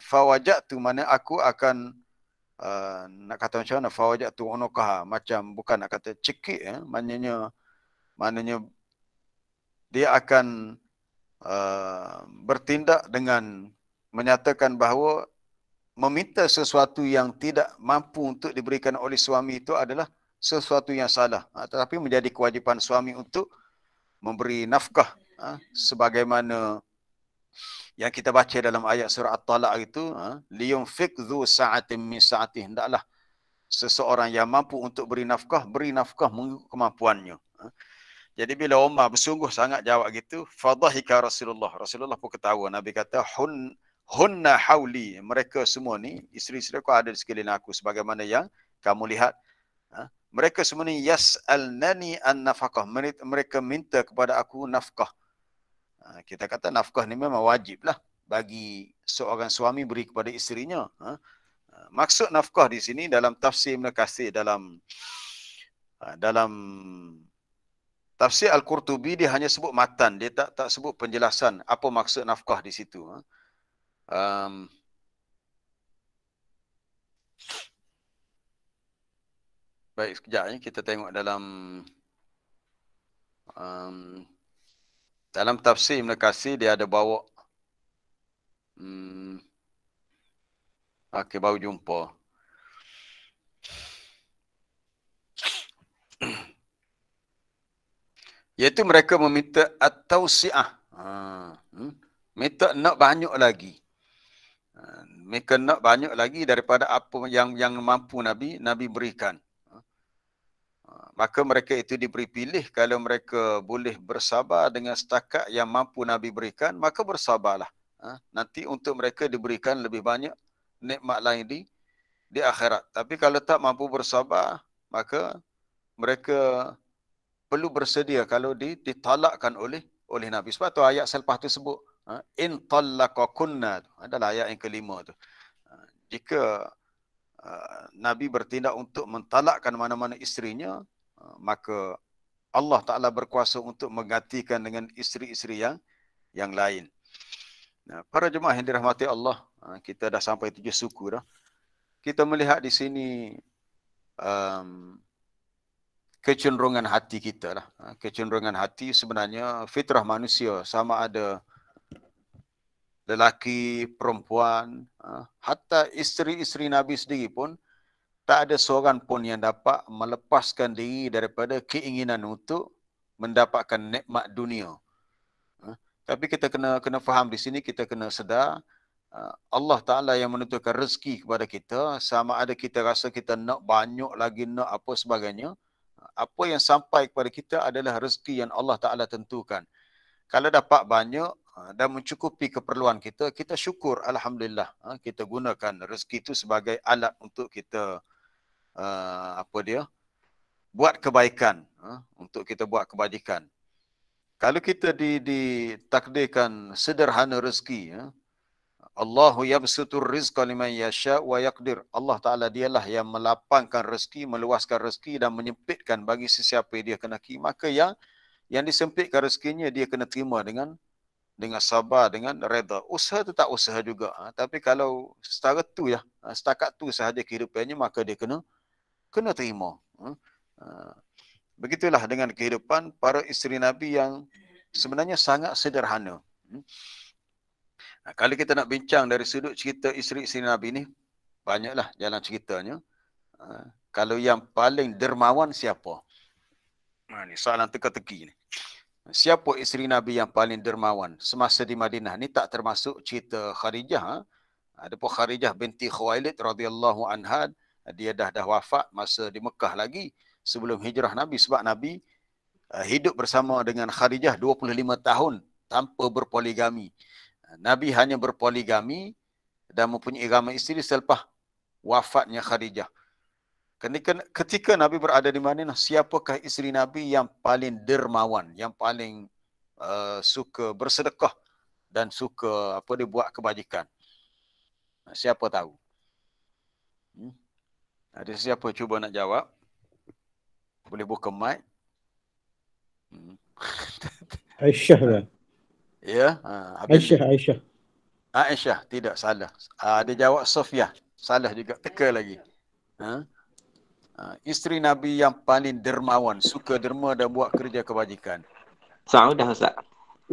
fawajadtu, mana aku akan nak kata macam mana, fawajadtu unuqaha, macam bukan nak kata cekik, maknanya dia akan bertindak dengan menyatakan bahawa meminta sesuatu yang tidak mampu untuk diberikan oleh suami itu adalah sesuatu yang salah. Tetapi menjadi kewajipan suami untuk memberi nafkah, sebagaimana yang kita baca dalam ayat surah At-Talaq itu, liyunfiq dzu sa'atin min sa'atih, hendaklah seseorang yang mampu untuk beri nafkah mengikut kemampuannya. Jadi bila Umar bersungguh sangat jawab gitu, fadhahika Rasulullah. Rasulullah pun ketawa. Nabi kata, hunna hauli. Mereka semua ni, isteri-isteri aku ada di sekeliling aku. Sebagaimana yang kamu lihat. Mereka semua ni yas'alnani an nafkah. Mereka minta kepada aku nafkah. Kita kata nafkah ni memang wajib lah bagi seorang suami beri kepada isterinya. Maksud nafkah di sini dalam tafsir Ibn Katsir, dalam tafsir Al-Qurtubi, dia hanya sebut matan, dia tak sebut penjelasan apa maksud nafkah di situ. Baik, sekejap kita tengok dalam tafsir Ibn Katsir dia ada bawa. Okey, baru jumpa. Iaitu mereka meminta at-tausi'ah. Minta nak banyak lagi. Mereka nak banyak lagi daripada apa yang mampu Nabi berikan. Maka mereka itu diberi pilih, kalau mereka boleh bersabar dengan setakat yang mampu Nabi berikan, maka bersabarlah. Nanti untuk mereka diberikan lebih banyak nikmat lain di akhirat. Tapi kalau tak mampu bersabar, maka mereka perlu bersedia kalau ditalakkan oleh Nabi. Sebab tu ayat selepas tu sebut in talaqakunna, adalah ayat yang kelima tu. Jika Nabi bertindak untuk mentalakkan mana-mana isterinya, maka Allah Ta'ala berkuasa untuk menggantikan dengan isteri-isteri yang lain. Para jemaah yang dirahmati Allah, kita dah sampai 7 suku dah. Kita melihat di sini kecenderungan hati kita lah. Kecenderungan hati sebenarnya fitrah manusia, sama ada lelaki, perempuan, hatta isteri-isteri Nabi sendiri pun tak ada seorang pun yang dapat melepaskan diri daripada keinginan untuk mendapatkan nikmat dunia. Tapi kita kena faham di sini, kita kena sedar Allah Ta'ala yang menentukan rezeki kepada kita, sama ada kita rasa kita nak banyak lagi, nak apa sebagainya. Apa yang sampai kepada kita adalah rezeki yang Allah Ta'ala tentukan. Kalau dapat banyak dan mencukupi keperluan kita, kita syukur, Alhamdulillah. Kita gunakan rezeki itu sebagai alat untuk kita buat kebaikan, untuk kita buat kebajikan. Kalau kita ditakdirkan sederhana rezeki, Allahu yabsutur rizqa liman yasha wa yaqdir. Allah Ta'ala dialah yang melapangkan rezeki, meluaskan rezeki dan menyempitkan bagi sesiapa dia kenaki. Maka yang disempitkan rezekinya dia kena terima dengan sabar, dengan redha. Usaha tu tak usaha juga. Tapi kalau setara tu ya, setakat tu sahaja kehidupannya, maka dia kena terima. Begitulah dengan kehidupan para isteri Nabi yang sebenarnya sangat sederhana. Kalau kita nak bincang dari sudut cerita isteri-isteri Nabi ni, banyaklah jalan ceritanya. Kalau yang paling dermawan siapa? Ni soalan teka-teki ni. Siapa isteri Nabi yang paling dermawan semasa di Madinah? Ni tak termasuk cerita Khadijah. Adapun Khadijah binti Khuwailid radhiyallahu anha, dia dah wafat masa di Mekah lagi sebelum hijrah Nabi, sebab Nabi hidup bersama dengan Khadijah 25 tahun tanpa berpoligami. Nabi hanya berpoligami dan mempunyai ramai isteri selepas wafatnya Khadijah. Ketika Nabi berada di Madinah, siapakah isteri Nabi yang paling dermawan, yang paling suka bersedekah dan suka dia buat kebajikan. Siapa tahu? Ada siapa cuba nak jawab? Boleh buka mic. Aisyah lah. Ya, Aisyah. Aisyah. Tidak salah. Dia jawab Sofia. Salah juga. Teka lagi. Isteri Nabi yang paling dermawan, suka derma dan buat kerja kebajikan. Saudah Ustaz.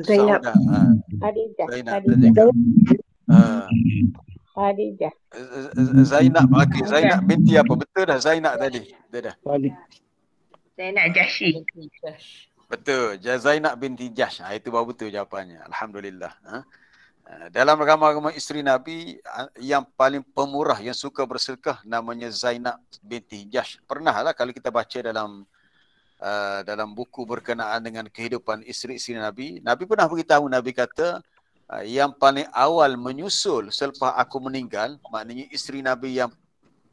Zainab. Khadijah. Zainab. Okey, Zainab binti apa? Betul dah Zainab tadi. Betul dah. Zainab Jahsy. Betul. Zainab binti Jahsh. Itu baru betul jawapannya. Alhamdulillah. Dalam agama isteri Nabi yang paling pemurah, yang suka bersedekah namanya Zainab binti Jahsh. Pernahlah kalau kita baca dalam buku berkenaan dengan kehidupan isteri-isteri Nabi, Nabi pernah beritahu, Nabi kata yang paling awal menyusul selepas aku meninggal, maknanya isteri Nabi yang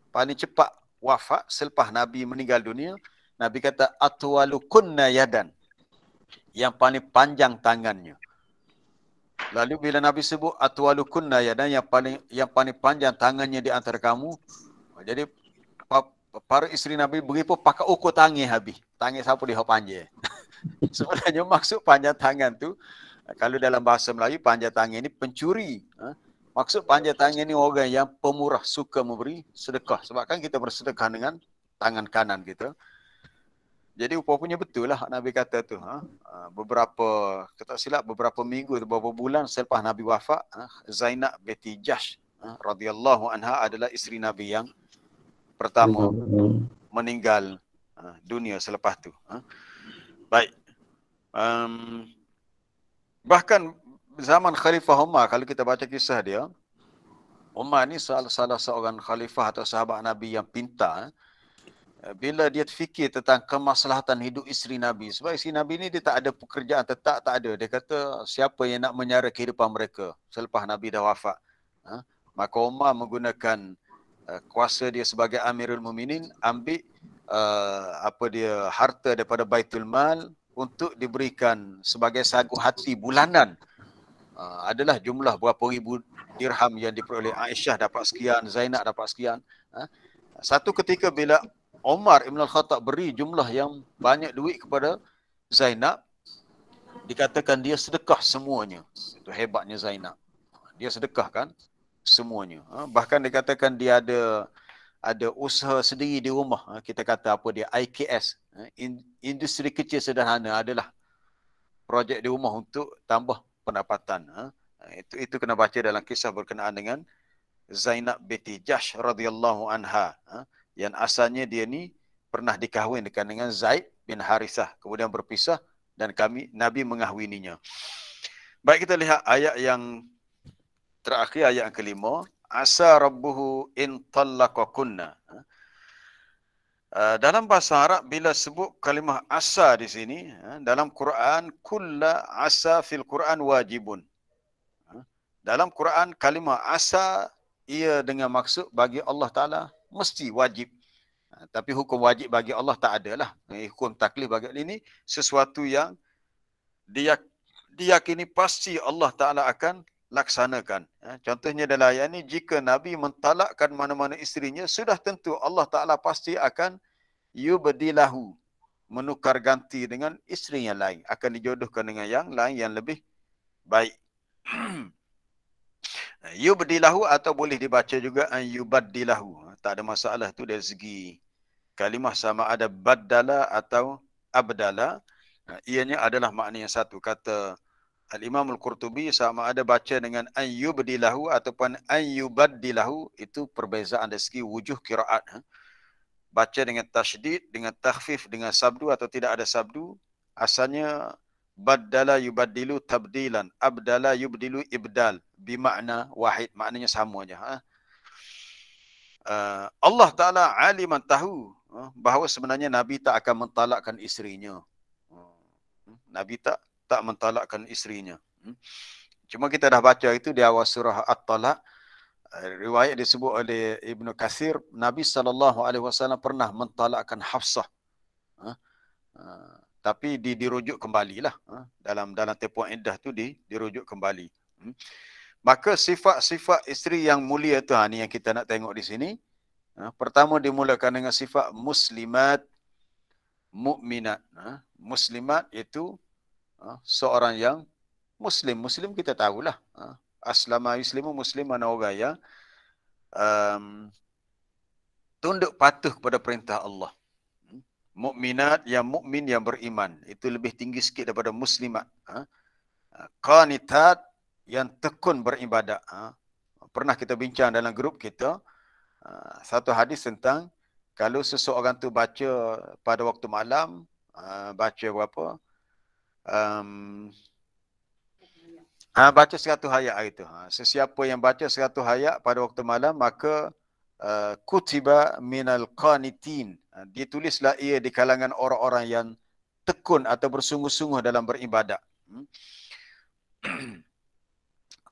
paling cepat wafat selepas Nabi meninggal dunia, Nabi kata atwalukunna yadan, yang paling panjang tangannya. Lalu bila Nabi sebut atwalukunna yadan, yang paling panjang tangannya di antara kamu, jadi para isteri Nabi beri pun pakai ukur tangan habis. Tangan siapa dia panjang. Sebenarnya maksud panjang tangan tu, kalau dalam bahasa Melayu, panjang tangan ini pencuri. Maksud panjang tangan ini orang yang pemurah, suka memberi sedekah. Sebab kan kita bersedekah dengan tangan kanan kita. Jadi rupanya betul lah Nabi kata tu. Beberapa minggu, beberapa bulan selepas Nabi wafat, Zainab binti Jahsh radhiyallahu anha adalah isteri Nabi yang pertama meninggal dunia selepas tu. Baik. Bahkan zaman Khalifah Umar, kalau kita baca kisah dia, Umar ni salah seorang khalifah atau sahabat Nabi yang pintar. Bila dia fikir tentang kemaslahatan hidup isteri Nabi, sebab isteri Nabi ni dia tak ada pekerjaan tetap, tak ada. Dia kata siapa yang nak menyara kehidupan mereka selepas Nabi dah wafat. Maka Umar menggunakan kuasa dia sebagai Amirul Mukminin, ambil harta daripada Baitul Mal untuk diberikan sebagai sagu hati bulanan. Adalah jumlah berapa ribu dirham yang diperoleh. Aisyah dapat sekian, Zainab dapat sekian. Satu ketika bila Umar Ibn Al-Khattab beri jumlah yang banyak duit kepada Zainab, dikatakan dia sedekah semuanya. Itu hebatnya Zainab. Dia sedekahkan semuanya. Bahkan dikatakan dia ada usaha sendiri di rumah. Kita kata dia IKS. Industri kecil sederhana adalah projek di rumah untuk tambah pendapatan. Itu kena baca dalam kisah berkenaan dengan Zainab binti Jahsh radhiyallahu anha. Yang asalnya dia ni pernah dikahwin dengan Zaid bin Harithah. Kemudian berpisah dan Nabi mengahwininya. Baik, kita lihat ayat yang terakhir, ayat yang kelima. Asa rabbuhu in tallaqakunna. Dalam bahasa Arab, bila sebut kalimah asa di sini, dalam Quran, kulla asa fil Quran wajibun. Dalam Quran, kalimah asa, ia dengan maksud bagi Allah Ta'ala mesti wajib. Tapi hukum wajib bagi Allah tak adalah. Hukum taklif bagi ini sesuatu yang diyakini pasti Allah Ta'ala akan laksanakan. Contohnya dalam ayat ini, jika Nabi mentalakkan mana-mana isterinya, sudah tentu Allah Ta'ala pasti akan yubdilahu, menukar ganti dengan isteri yang lain. Akan dijodohkan dengan yang lain yang lebih baik. Yubdilahu atau boleh dibaca juga yubaddilahu. Tak ada masalah tu dari segi kalimah, sama ada baddala atau abdala. Ianya adalah makna yang satu. Kata Al-Imam Al-Qurtubi, sama ada baca dengan yubdilahu ataupun yubaddilahu, itu perbezaan dari segi wujuh qiraat. Baca dengan tasydid, dengan takhfif, dengan sabdu atau tidak ada sabdu. Asalnya baddala yubaddilu tabdilan, abdala yubdilu ibdal, bimakna wahid, maknanya sama aja. Allah Ta'ala aliman tahu bahawa sebenarnya Nabi tak akan mentalakkan isterinya. Nabi tak mentalakkan isterinya. Cuma kita dah baca itu di awal surah At-Talaq. Riwayat disebut oleh Ibnu Katsir, Nabi SAW pernah mentalakkan Hafsah. Tapi dirujuk kembalilah. dalam tempoh iddah tu dirujuk kembali. Maka sifat-sifat isteri yang mulia tu ni yang kita nak tengok di sini. Pertama dimulakan dengan sifat muslimat, mukminat. Muslimat itu seorang yang muslim. Muslim kita tahulah. Aslama yuslimu muslim, mana orang yang tunduk patuh kepada perintah Allah. Mukminat, yang mukmin, yang beriman. Itu lebih tinggi sikit daripada muslimat. Qanitat, yang tekun beribadat. Pernah kita bincang dalam grup kita satu hadis tentang kalau seseorang tu baca pada waktu malam, baca berapa? Baca 100 ayat itu. Sesiapa yang baca 100 ayat pada waktu malam, maka kutiba minal qanitin. Ditulislah ia di kalangan orang-orang yang tekun atau bersungguh-sungguh dalam beribadat.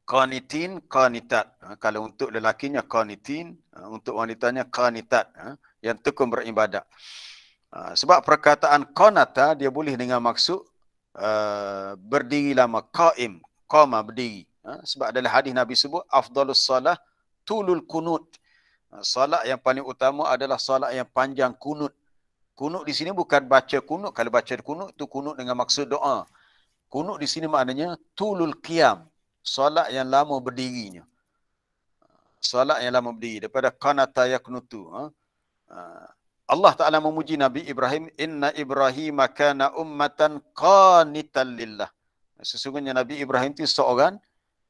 Qanitin, qanitat. Kalau untuk lelakinya qanitin, untuk wanitanya qanitat, yang tekun beribadat. Sebab perkataan qanata dia boleh dengan maksud berdiri lama, qaim, qama, berdiri. Sebab dalam hadis Nabi sebut afdalus salah tulul kunut. Salat yang paling utama adalah salat yang panjang kunut. Kunut di sini bukan baca kunut. Kalau baca kunut tu kunut dengan maksud doa. Kunut di sini maknanya tulul qiyam. Salat yang lama berdirinya. Salat yang lama berdiri. Daripada qanata yaknutu. Allah Ta'ala memuji Nabi Ibrahim. Inna Ibrahim kana ummatan qanitan lillah. Sesungguhnya Nabi Ibrahim itu seorang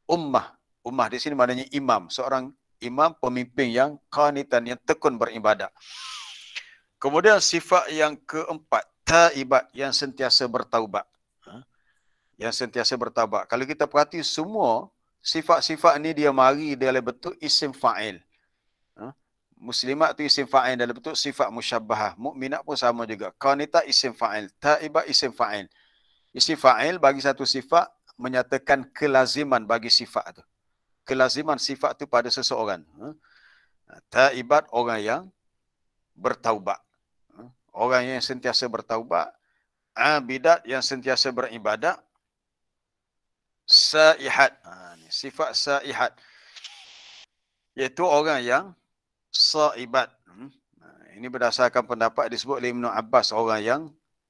ummah. Ummah di sini maknanya imam. Seorang imam, pemimpin yang qanitan, yang tekun beribadat. Kemudian sifat yang keempat, taibat, yang sentiasa bertaubat. Yang sentiasa bertaubat. Kalau kita perhati semua sifat-sifat ni dia mari dalam bentuk isim fa'il. Muslimat tu isim fa'il dalam bentuk sifat musyabbahah. Mukminat pun sama juga. Qanitah isim fa'il, taibat isim fa'il. Isim fa'il bagi satu sifat menyatakan kelaziman bagi sifat tu. Kelaziman sifat tu pada seseorang. Taibat, orang yang bertaubat. Orang yang sentiasa bertaubat. Abidat, yang sentiasa beribadat. Saihat. Sifat saihat. Iaitu orang yang saibat. Ini berdasarkan pendapat disebut oleh Ibn Abbas, orang yang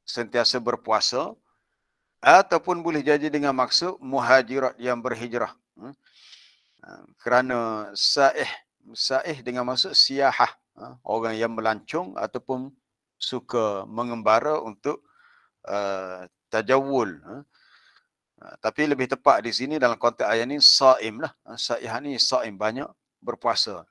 sentiasa berpuasa. Ataupun boleh jadi dengan maksud muhajirat, yang berhijrah. Kerana saih dengan maksud siyahah, orang yang melancong ataupun suka mengembara untuk tajawul. Tapi lebih tepat di sini dalam konteks ayat ini saim lah. Saihah ni saim, banyak berpuasa.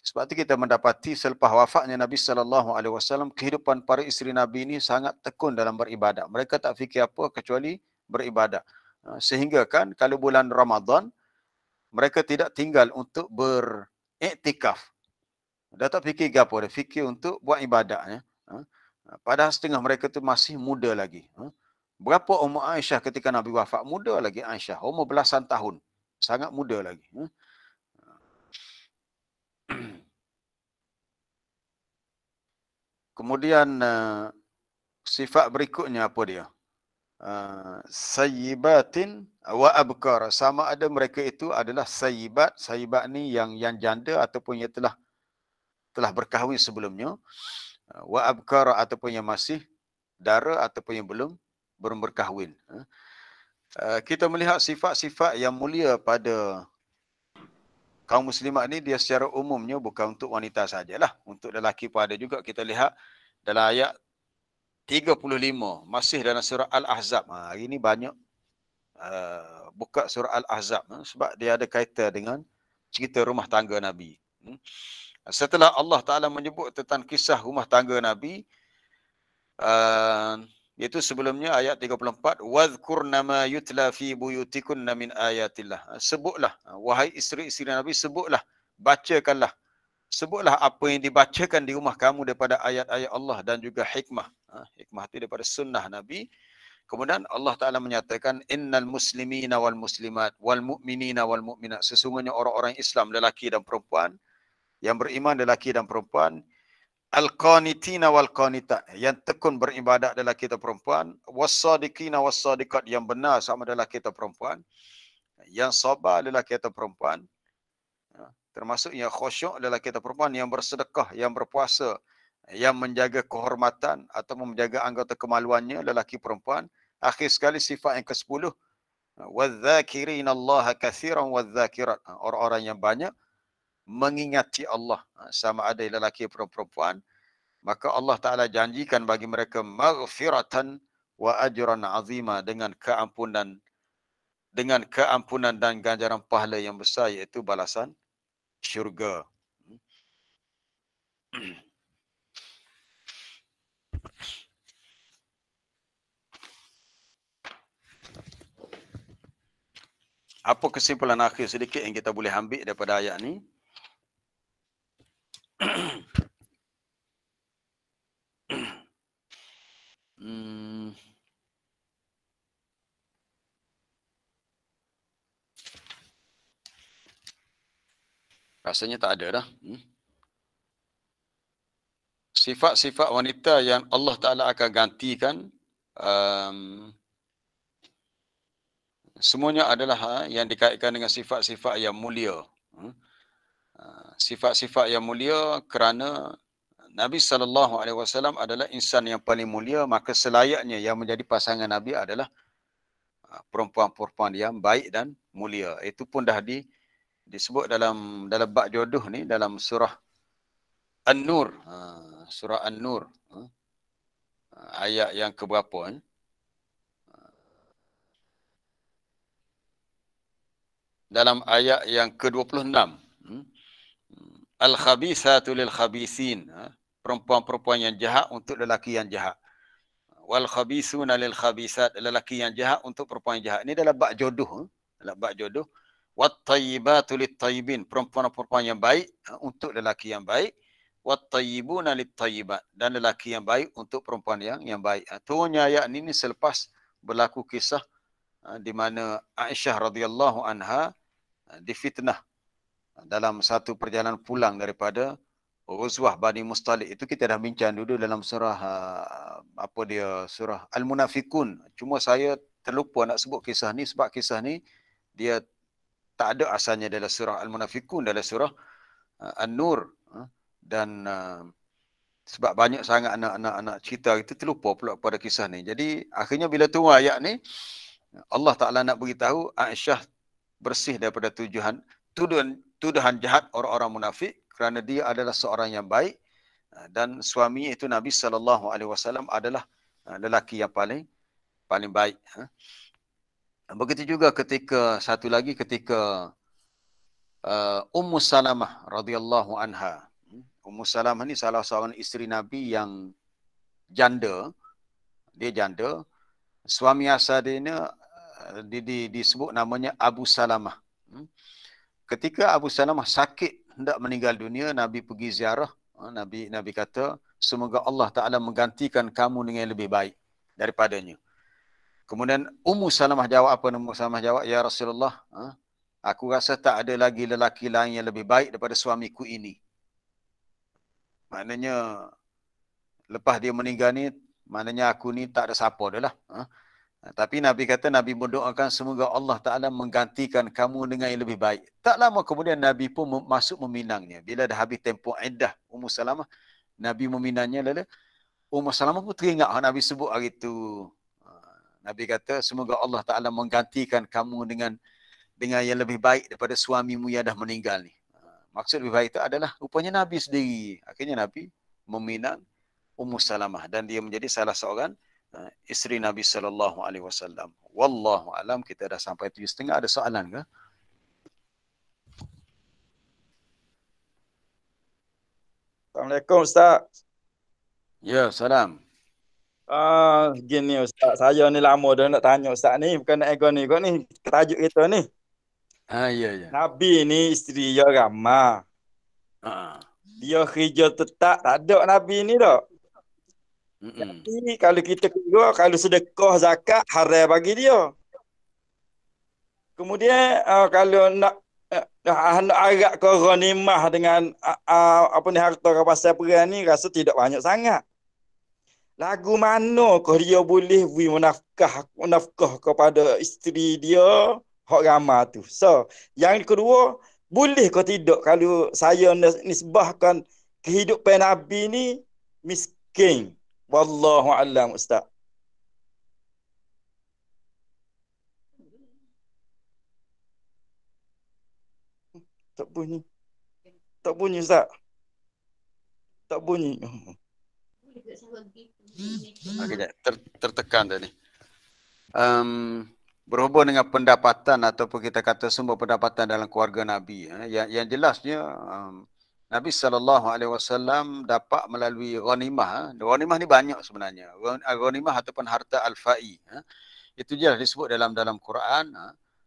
Sebab itu kita mendapati selepas wafatnya Nabi SAW, kehidupan para isteri Nabi ini sangat tekun dalam beribadat. Mereka tak fikir apa kecuali beribadat. Sehingga kan kalau bulan Ramadan, mereka tidak tinggal untuk beriktikaf. Dah tak fikir ke apa, dah fikir untuk buat ibadat. Padahal setengah mereka tu masih muda lagi. Berapa umur Aisyah ketika Nabi wafat? Muda lagi Aisyah, umur belasan tahun. Sangat muda lagi. Kemudian sifat berikutnya apa dia? Sayyibatin wa abkar. Sama ada mereka itu adalah sayyibat. Sayyibat ni yang janda ataupun yang telah berkahwin sebelumnya. Wa abkar, ataupun yang masih dara ataupun yang belum berkahwin. Kita melihat sifat-sifat yang mulia pada kaum muslimat ni, dia secara umumnya bukan untuk wanita sajalah. Untuk lelaki pun ada juga. Kita lihat dalam ayat 35, masih dalam surah Al-Ahzab. Hari ini banyak buka surah Al-Ahzab sebab dia ada kaitan dengan cerita rumah tangga Nabi. Setelah Allah Ta'ala menyebut tentang kisah rumah tangga Nabi, iaitu sebelumnya ayat 34, wadhkurna ma yutla fi buyutikunna min ayatillah. Sebutlah, wahai isteri-isteri Nabi, sebutlah, bacakanlah, sebutlah apa yang dibacakan di rumah kamu daripada ayat-ayat Allah dan juga hikmah. Hikmah itu daripada sunnah Nabi. Kemudian Allah Ta'ala menyatakan, innal muslimina wal muslimat wal mu'minina wal mu'minat. Sesungguhnya orang-orang Islam, lelaki dan perempuan, yang beriman lelaki dan perempuan, Al-qanitina wal-qanitat, yang tekun beribadat adalah kita perempuan. Was-sadiqina was-sadiqat, yang benar sama adalah kita perempuan. Yang sabar adalah kita perempuan. Termasuk yang khusyuk adalah kita perempuan, yang bersedekah, yang berpuasa, yang menjaga kehormatan atau menjaga anggota kemaluannya lelaki perempuan. Akhir sekali sifat yang ke-10, wadh-dhakirina Allaha katsiran wadh-dhakirat, orang-orang yang banyak mengingati Allah, sama ada lelaki atau perempuan, maka Allah Ta'ala janjikan bagi mereka maghfiratan wa ajran azima, dengan keampunan dan ganjaran pahala yang besar, iaitu balasan syurga. Apa kesimpulan akhir sedikit yang kita boleh ambil daripada ayat ni? Rasanya tak ada dah. Sifat-sifat wanita yang Allah Ta'ala akan gantikan, semuanya adalah yang dikaitkan dengan sifat-sifat yang mulia. Sifat-sifat yang mulia kerana Nabi SAW adalah insan yang paling mulia, maka selayaknya yang menjadi pasangan Nabi adalah perempuan-perempuan yang baik dan mulia. Itu pun dah disebut dalam bab jodoh ni, dalam surah An-Nur. Surah An-Nur. Ayat yang keberapa? Dalam ayat yang ke-26. Al-khabithatu lil-khabithin. Perempuan-perempuan yang jahat untuk lelaki yang jahat. Wal-khabithuna lil-khabithat. Lelaki yang jahat untuk perempuan yang jahat. Ini dalam bab jodoh. Dalam bab jodoh. Wat-tayyibatu lit-tayyibin. Perempuan-perempuan yang baik untuk lelaki yang baik. Wat-tayyibuna lit-tayyibat. Dan lelaki yang baik untuk perempuan yang baik. Turunnya ayat ini selepas berlaku kisah di mana Aisyah radhiyallahu anha difitnah dalam satu perjalanan pulang daripada Ghuzwah Bani Mustalik. Itu kita dah bincang dulu dalam surah surah Al-Munafikun. Cuma saya terlupa nak sebut kisah ni sebab kisah ni dia tak ada asalnya dalam surah Al-Munafikun, dalam surah An-Nur. Dan sebab banyak sangat anak-anak cerita itu, terlupa pula pada kisah ni. Jadi akhirnya bila turun ayat ni, Allah Ta'ala nak beritahu Aisyah bersih daripada tuduhan jahat orang-orang munafik kerana dia adalah seorang yang baik, dan suami itu Nabi SAW adalah lelaki yang paling baik. Begitu juga satu lagi ketika Ummu Salamah radhiyallahu anha. Ummu Salamah ni salah seorang isteri Nabi yang janda. Dia janda. Suami asal dia disebut namanya Abu Salamah. Ketika Abu Salamah sakit hendak meninggal dunia, Nabi pergi ziarah. Nabi kata, semoga Allah Ta'ala menggantikan kamu dengan yang lebih baik daripadanya. Kemudian Ummu Salamah jawab apa? Ummu Salamah jawab, ya Rasulullah, aku rasa tak ada lagi lelaki lain yang lebih baik daripada suamiku ini. Maknanya lepas dia meninggal ni, maknanya aku ni tak ada siapa dah lah. Tapi Nabi kata, Nabi mendoakan semoga Allah Ta'ala menggantikan kamu dengan yang lebih baik. Tak lama kemudian Nabi pun masuk meminangnya. Bila dah habis tempoh iddah Ummu Salamah, Nabi meminangnya. Lalu Ummu Salamah pun teringat Nabi sebut hari itu. Nabi kata, semoga Allah Ta'ala menggantikan kamu dengan yang lebih baik daripada suamimu yang dah meninggal ni. Maksud lebih baik itu adalah rupanya Nabi sendiri. Akhirnya Nabi meminang Ummu Salamah. Dan dia menjadi salah seorang isteri Nabi SAW. Wallahu alam. Kita dah sampai 7.30. Ada soalan ke? Assalamualaikum Ustaz. Ya, salam. Gini Ustaz, saya ni lama dah nak tanya Ustaz ni, bukan nak ego ni, tajuk kita ni. Ya. Nabi ni isteri dia ramah. Dia kerja tetap, tak ada Nabi ni dah. Jadi kalau kita keluar, kalau sedekah zakat haram bagi dia. Kemudian kalau Nak agak ke ghanimah dengan apa ni harta rampasan perang ni rasa tidak banyak sangat. Lagu mana kau dia boleh beri menafkah kepada isteri dia hak ramah tu. So, yang kedua, boleh kau tidak kalau saya nisbahkan kehidupan Nabi ni miskin. Wallahu a'lam, Ustaz. Tak bunyi. Tak bunyi, Ustaz. Tak bunyi. Okay, tertekan tadi. Berhubung dengan pendapatan ataupun kita kata sumber pendapatan dalam keluarga Nabi, yang jelasnya Nabi SAW dapat melalui ghanimah. Ghanimah ni banyak sebenarnya. Ghanimah ataupun harta al-fa'i. Itu jelas disebut dalam Quran.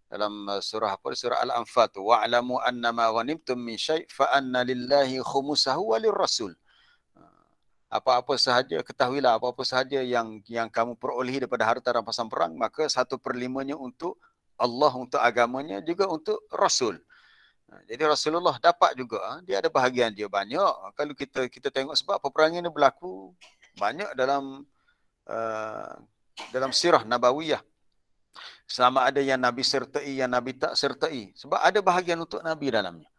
Dalam surah apa? Surah Al-Anfal tu. Wa'lamu annama ghanimtum min syai' fa anna lillahi khumusahu walir rasul. Apa-apa sahaja, ketahuilah apa-apa sahaja yang kamu perolehi daripada harta rampasan perang, maka 1/5-nya untuk Allah, untuk agamanya, juga untuk Rasul. Jadi Rasulullah dapat juga, dia ada bahagian dia banyak. Kalau kita tengok sebab peperangan ini berlaku banyak dalam sirah Nabawiyah. Sama ada yang Nabi sertai, yang Nabi tak sertai. Sebab ada bahagian untuk Nabi dalamnya.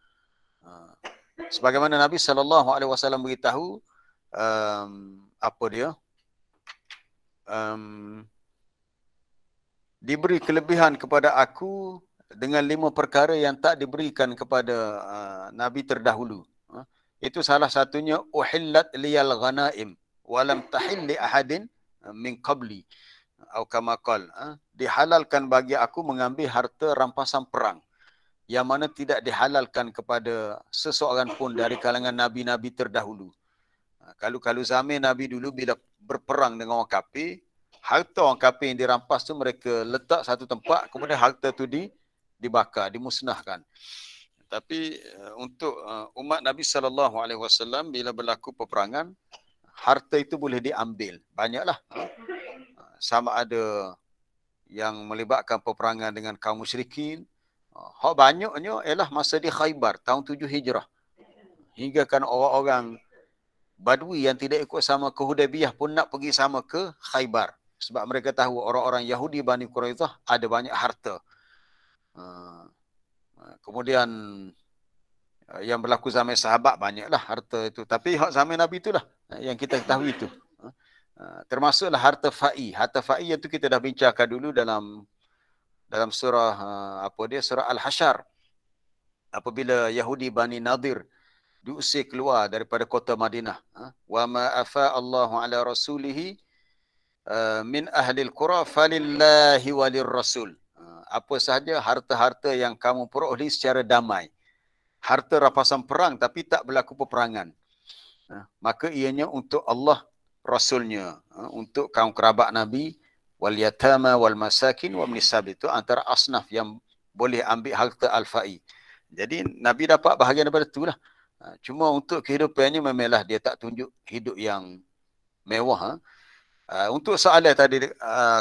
Sebagaimana Nabi SAW beritahu, apa dia? Diberi kelebihan kepada aku dengan 5 perkara yang tak diberikan kepada Nabi terdahulu. Itu salah satunya, uhillat liyal ghanaim walam tahil li ahadin min qabli. Atau kama qala, dihalalkan bagi aku mengambil harta rampasan perang yang mana tidak dihalalkan kepada seseorang pun dari kalangan nabi-nabi terdahulu. Kalau zaman Nabi dulu bila berperang dengan orang kafir, harta orang kafir yang dirampas tu mereka letak satu tempat, kemudian harta tu dibakar, dimusnahkan. Tapi untuk umat Nabi SAW bila berlaku peperangan, harta itu boleh diambil. Banyaklah. Sama ada yang melibatkan peperangan dengan kaum musyrikin. Hak banyaknya ialah masa di Khaybar tahun 7 Hijrah. Hingga kan orang-orang Badui yang tidak ikut sama ke Hudaybiyah pun nak pergi sama ke Khaybar. Sebab mereka tahu orang-orang Yahudi Bani Quraidah ada banyak harta. Kemudian yang berlaku zaman sahabat banyaklah harta itu. Tapi hak zaman Nabi itulah yang kita ketahui itu. Termasuklah harta fa'i. Harta fa'i itu kita dah bincangkan dulu dalam surah surah Al-Hasyr. Apabila Yahudi Bani Nadir diusir keluar daripada kota Madinah. Wa ma afa Allahu ala rasulihi min ahli al-qura falillahi walir rasul. Apa sahaja harta-harta yang kamu peroleh secara damai. Harta rampasan perang tapi tak berlaku peperangan. Maka ianya untuk Allah, Rasulnya, untuk kaum kerabat Nabi, wal yatama wal masakin wa nisab, itu antara asnaf yang boleh ambil harta al-fa'i. Jadi Nabi dapat bahagian daripada itulah. Cuma untuk kehidupannya memanglah dia tak tunjuk hidup yang mewah. Untuk soalan tadi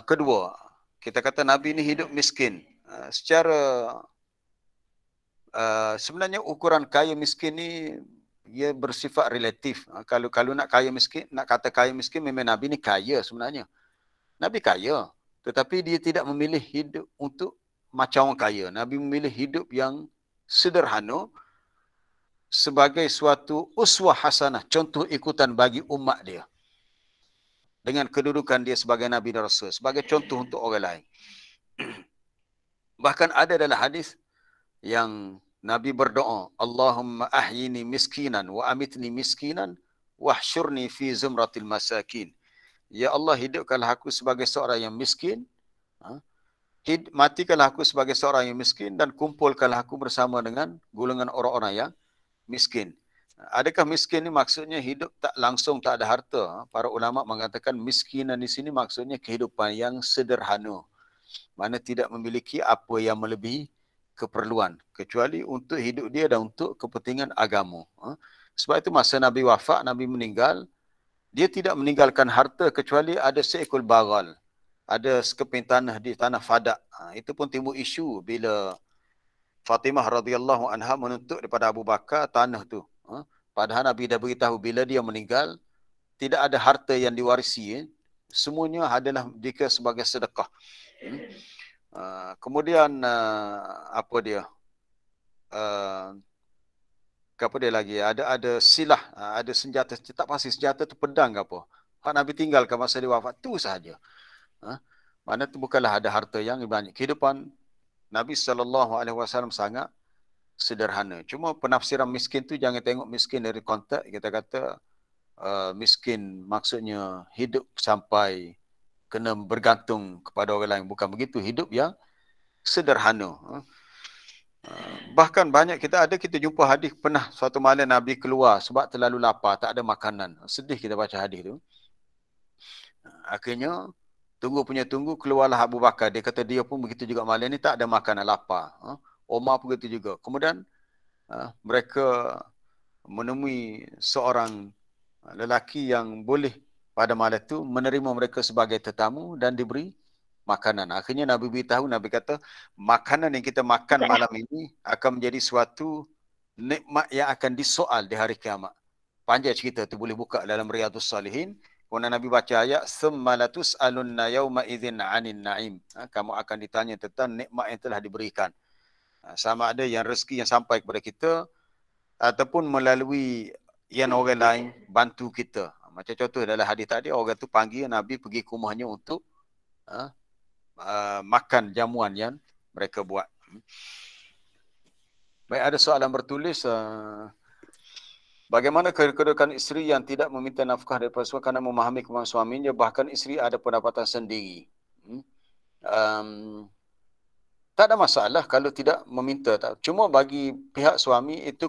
kedua, kita kata Nabi ni hidup miskin. Secara sebenarnya ukuran kaya miskin ni ia bersifat relatif. Kalau nak kaya miskin, nak kata kaya miskin, memang Nabi ni kaya sebenarnya. Nabi kaya, tetapi dia tidak memilih hidup untuk macam orang kaya. Nabi memilih hidup yang sederhana sebagai suatu uswah hasanah, contoh ikutan bagi umat dia. Dengan kedudukan dia sebagai Nabi dan Rasul, sebagai contoh untuk orang lain. Bahkan ada dalam hadis yang Nabi berdoa, Allahumma ahyini miskinan wa amitni miskinan wahsyurni fi zumratil masakin. Ya Allah, hidupkanlah aku sebagai seorang yang miskin, matikanlah aku sebagai seorang yang miskin, dan kumpulkanlah aku bersama dengan golongan orang-orang yang miskin. Adakah miskin ni maksudnya hidup tak langsung, tak ada harta? Para ulama mengatakan miskinan di sini maksudnya kehidupan yang sederhana, mana tidak memiliki apa yang melebihi keperluan kecuali untuk hidup dia dan untuk kepentingan agama. Sebab itu masa Nabi wafat, Nabi meninggal, dia tidak meninggalkan harta kecuali ada seekor bagal, ada sekeping tanah di tanah Fadak. Itu pun timbul isu bila Fatimah radhiyallahu anha menuntut daripada Abu Bakar tanah tu. Padahal Nabi dah beritahu bila dia meninggal, tidak ada harta yang diwarisi. Semuanya adalah dikira sebagai sedekah. Kemudian apa dia? Apa dia lagi? Ada silah, ada senjata, tak pasti senjata tu pedang ke apa. Hak Nabi tinggalkan masa dia wafat tu sahaja. Mana tu bukanlah ada harta yang banyak. Kehidupan Nabi SAW sangat sederhana. Cuma penafsiran miskin tu jangan tengok miskin dari konteks. Kita kata miskin maksudnya hidup sampai kena bergantung kepada orang lain. Bukan begitu. Hidup yang sederhana. Bahkan banyak kita jumpa hadis pernah suatu malam Nabi keluar sebab terlalu lapar, tak ada makanan. Sedih kita baca hadis tu. Akhirnya tunggu keluarlah Abu Bakar. Dia kata dia pun begitu juga malam ni, tak ada makanan, lapar. Omar pun begitu juga. Kemudian mereka menemui seorang lelaki yang boleh pada malam itu menerima mereka sebagai tetamu dan diberi makanan. Akhirnya Nabi beritahu, Nabi kata, makanan yang kita makan malam ini akan menjadi suatu nikmat yang akan disoal di hari kiamat. Panjang cerita tu, boleh buka dalam Riyadhus Salihin. Kemudian Nabi baca ayat, "Tsumma latus'alunna yawma idzin 'anil na'im." Kamu akan ditanya tentang nikmat yang telah diberikan. Sama ada yang rezeki yang sampai kepada kita ataupun melalui yang orang lain bantu kita. Macam contoh dalam hadis tadi, orang tu panggil Nabi pergi ke rumahnya untuk makan jamuan yang mereka buat. Baik, ada soalan bertulis, bagaimana kedudukan isteri yang tidak meminta nafkah daripada suami kerana memahami kemampuan suaminya, bahkan isteri ada pendapatan sendiri? Tak ada masalah kalau tidak meminta. Cuma bagi pihak suami itu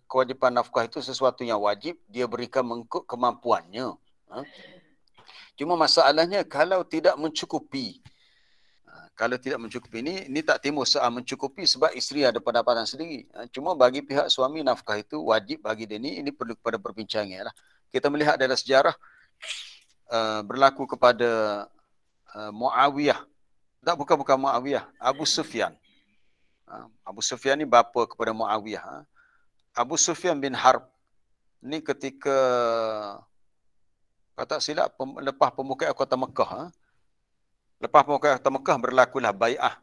kewajipan nafkah itu sesuatu yang wajib dia berikan mengikut kemampuannya. Cuma masalahnya kalau tidak mencukupi. Kalau tidak mencukupi, ini tak timbul soal mencukupi sebab isteri ada pendapatan sendiri. Cuma bagi pihak suami nafkah itu wajib bagi dia ini perlu kepada perbincangan lah. Kita melihat dalam sejarah berlaku kepada Muawiyah. Bukan Muawiyah, Abu Sufyan. Abu Sufyan ni bapa kepada Muawiyah. Abu Sufyan bin Harb ni ketika tak silap lepas pembukaan kota Mekah. Lepas pembukaan kota Mekah berlakulah bai'ah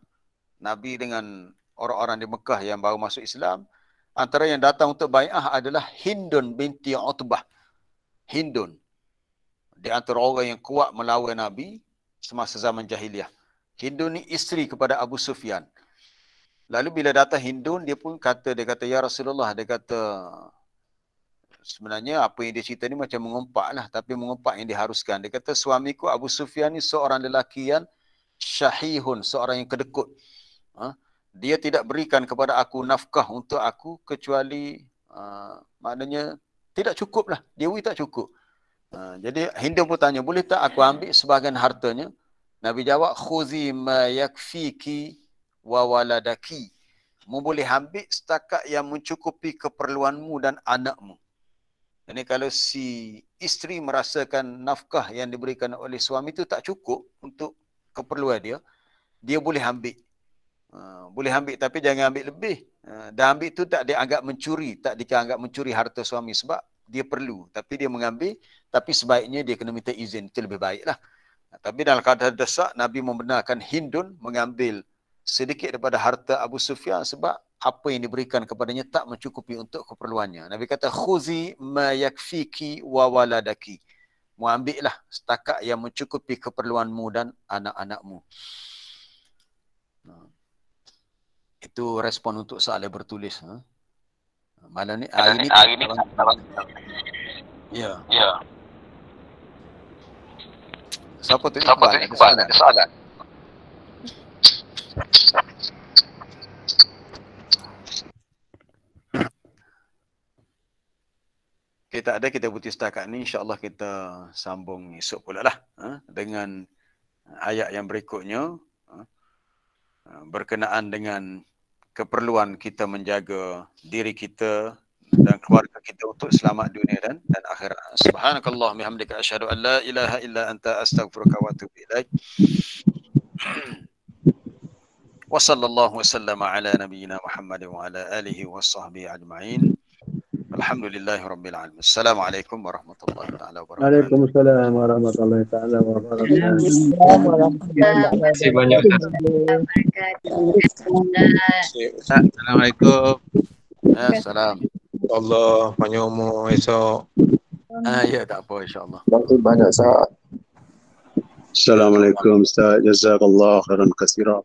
Nabi dengan orang-orang di Mekah yang baru masuk Islam. Antara yang datang untuk bai'ah adalah Hindun binti Utbah. Hindun di antara orang yang kuat melawan Nabi semasa zaman jahiliah. Hindun ni isteri kepada Abu Sufyan. Lalu bila datang Hindun, dia kata, ya Rasulullah, dia kata, sebenarnya apa yang dia cerita ni macam mengumpat lah, tapi mengumpat yang diharuskan. Dia kata, suamiku Abu Sufyan ni seorang lelaki yang syahihun, seorang yang kedekut. Dia tidak berikan kepada aku nafkah untuk aku kecuali, maknanya tidak cukup lah. Dia tak cukup. Jadi Hindun pun tanya, boleh tak aku ambil sebahagian hartanya? Nabi jawab, khuzi ma yakfiki wa waladaki. Mu boleh ambil setakat yang mencukupi keperluanmu dan anakmu. Jadi kalau si isteri merasakan nafkah yang diberikan oleh suami itu tak cukup untuk keperluan dia, dia boleh ambil. Boleh ambil tapi jangan ambil lebih. Dan ambil itu tak dianggap mencuri, tak dianggap mencuri harta suami sebab dia perlu. Tapi dia mengambil, tapi sebaiknya dia kena minta izin, itu lebih baiklah. Tapi dalam keadaan desak, Nabi membenarkan Hindun mengambil sedikit daripada harta Abu Sufyan sebab apa yang diberikan kepadanya tak mencukupi untuk keperluannya. Nabi kata, khuzi ma yakfiki wa waladaki. Mu ambillah setakat yang mencukupi keperluanmu dan anak-anakmu. Itu respon untuk soalan bertulis. Malam ni, hari ni. Ya. Siapa tu Iqbal? Ada soalan. Kita putih setakat ni, insya-Allah kita sambung esok pula lah dengan ayat yang berikutnya berkenaan dengan keperluan kita menjaga diri kita dan keluarga kita untuk selamat dunia dan akhirat. Subhanakallah bihamdika asyhadu an la ilaha illa anta astaghfiruka wa atubu ilaik. Wa sallallahu wasallam ala nabiyyina Muhammad wa ala alihi wa sahbihi ajma'in. Alhamdulillahi rabbil alamin. Assalamualaikum warahmatullahi taala wabarakatuh. Waalaikumsalam warahmatullahi taala wabarakatuh. Terima kasih banyak. Assalamualaikum. Salam. Allah panjang umur esok. Ya, tak apa, insyaAllah. Terima kasih banyak, Ustaz. Assalamualaikum Ustaz. Jazakallah khairan katsira.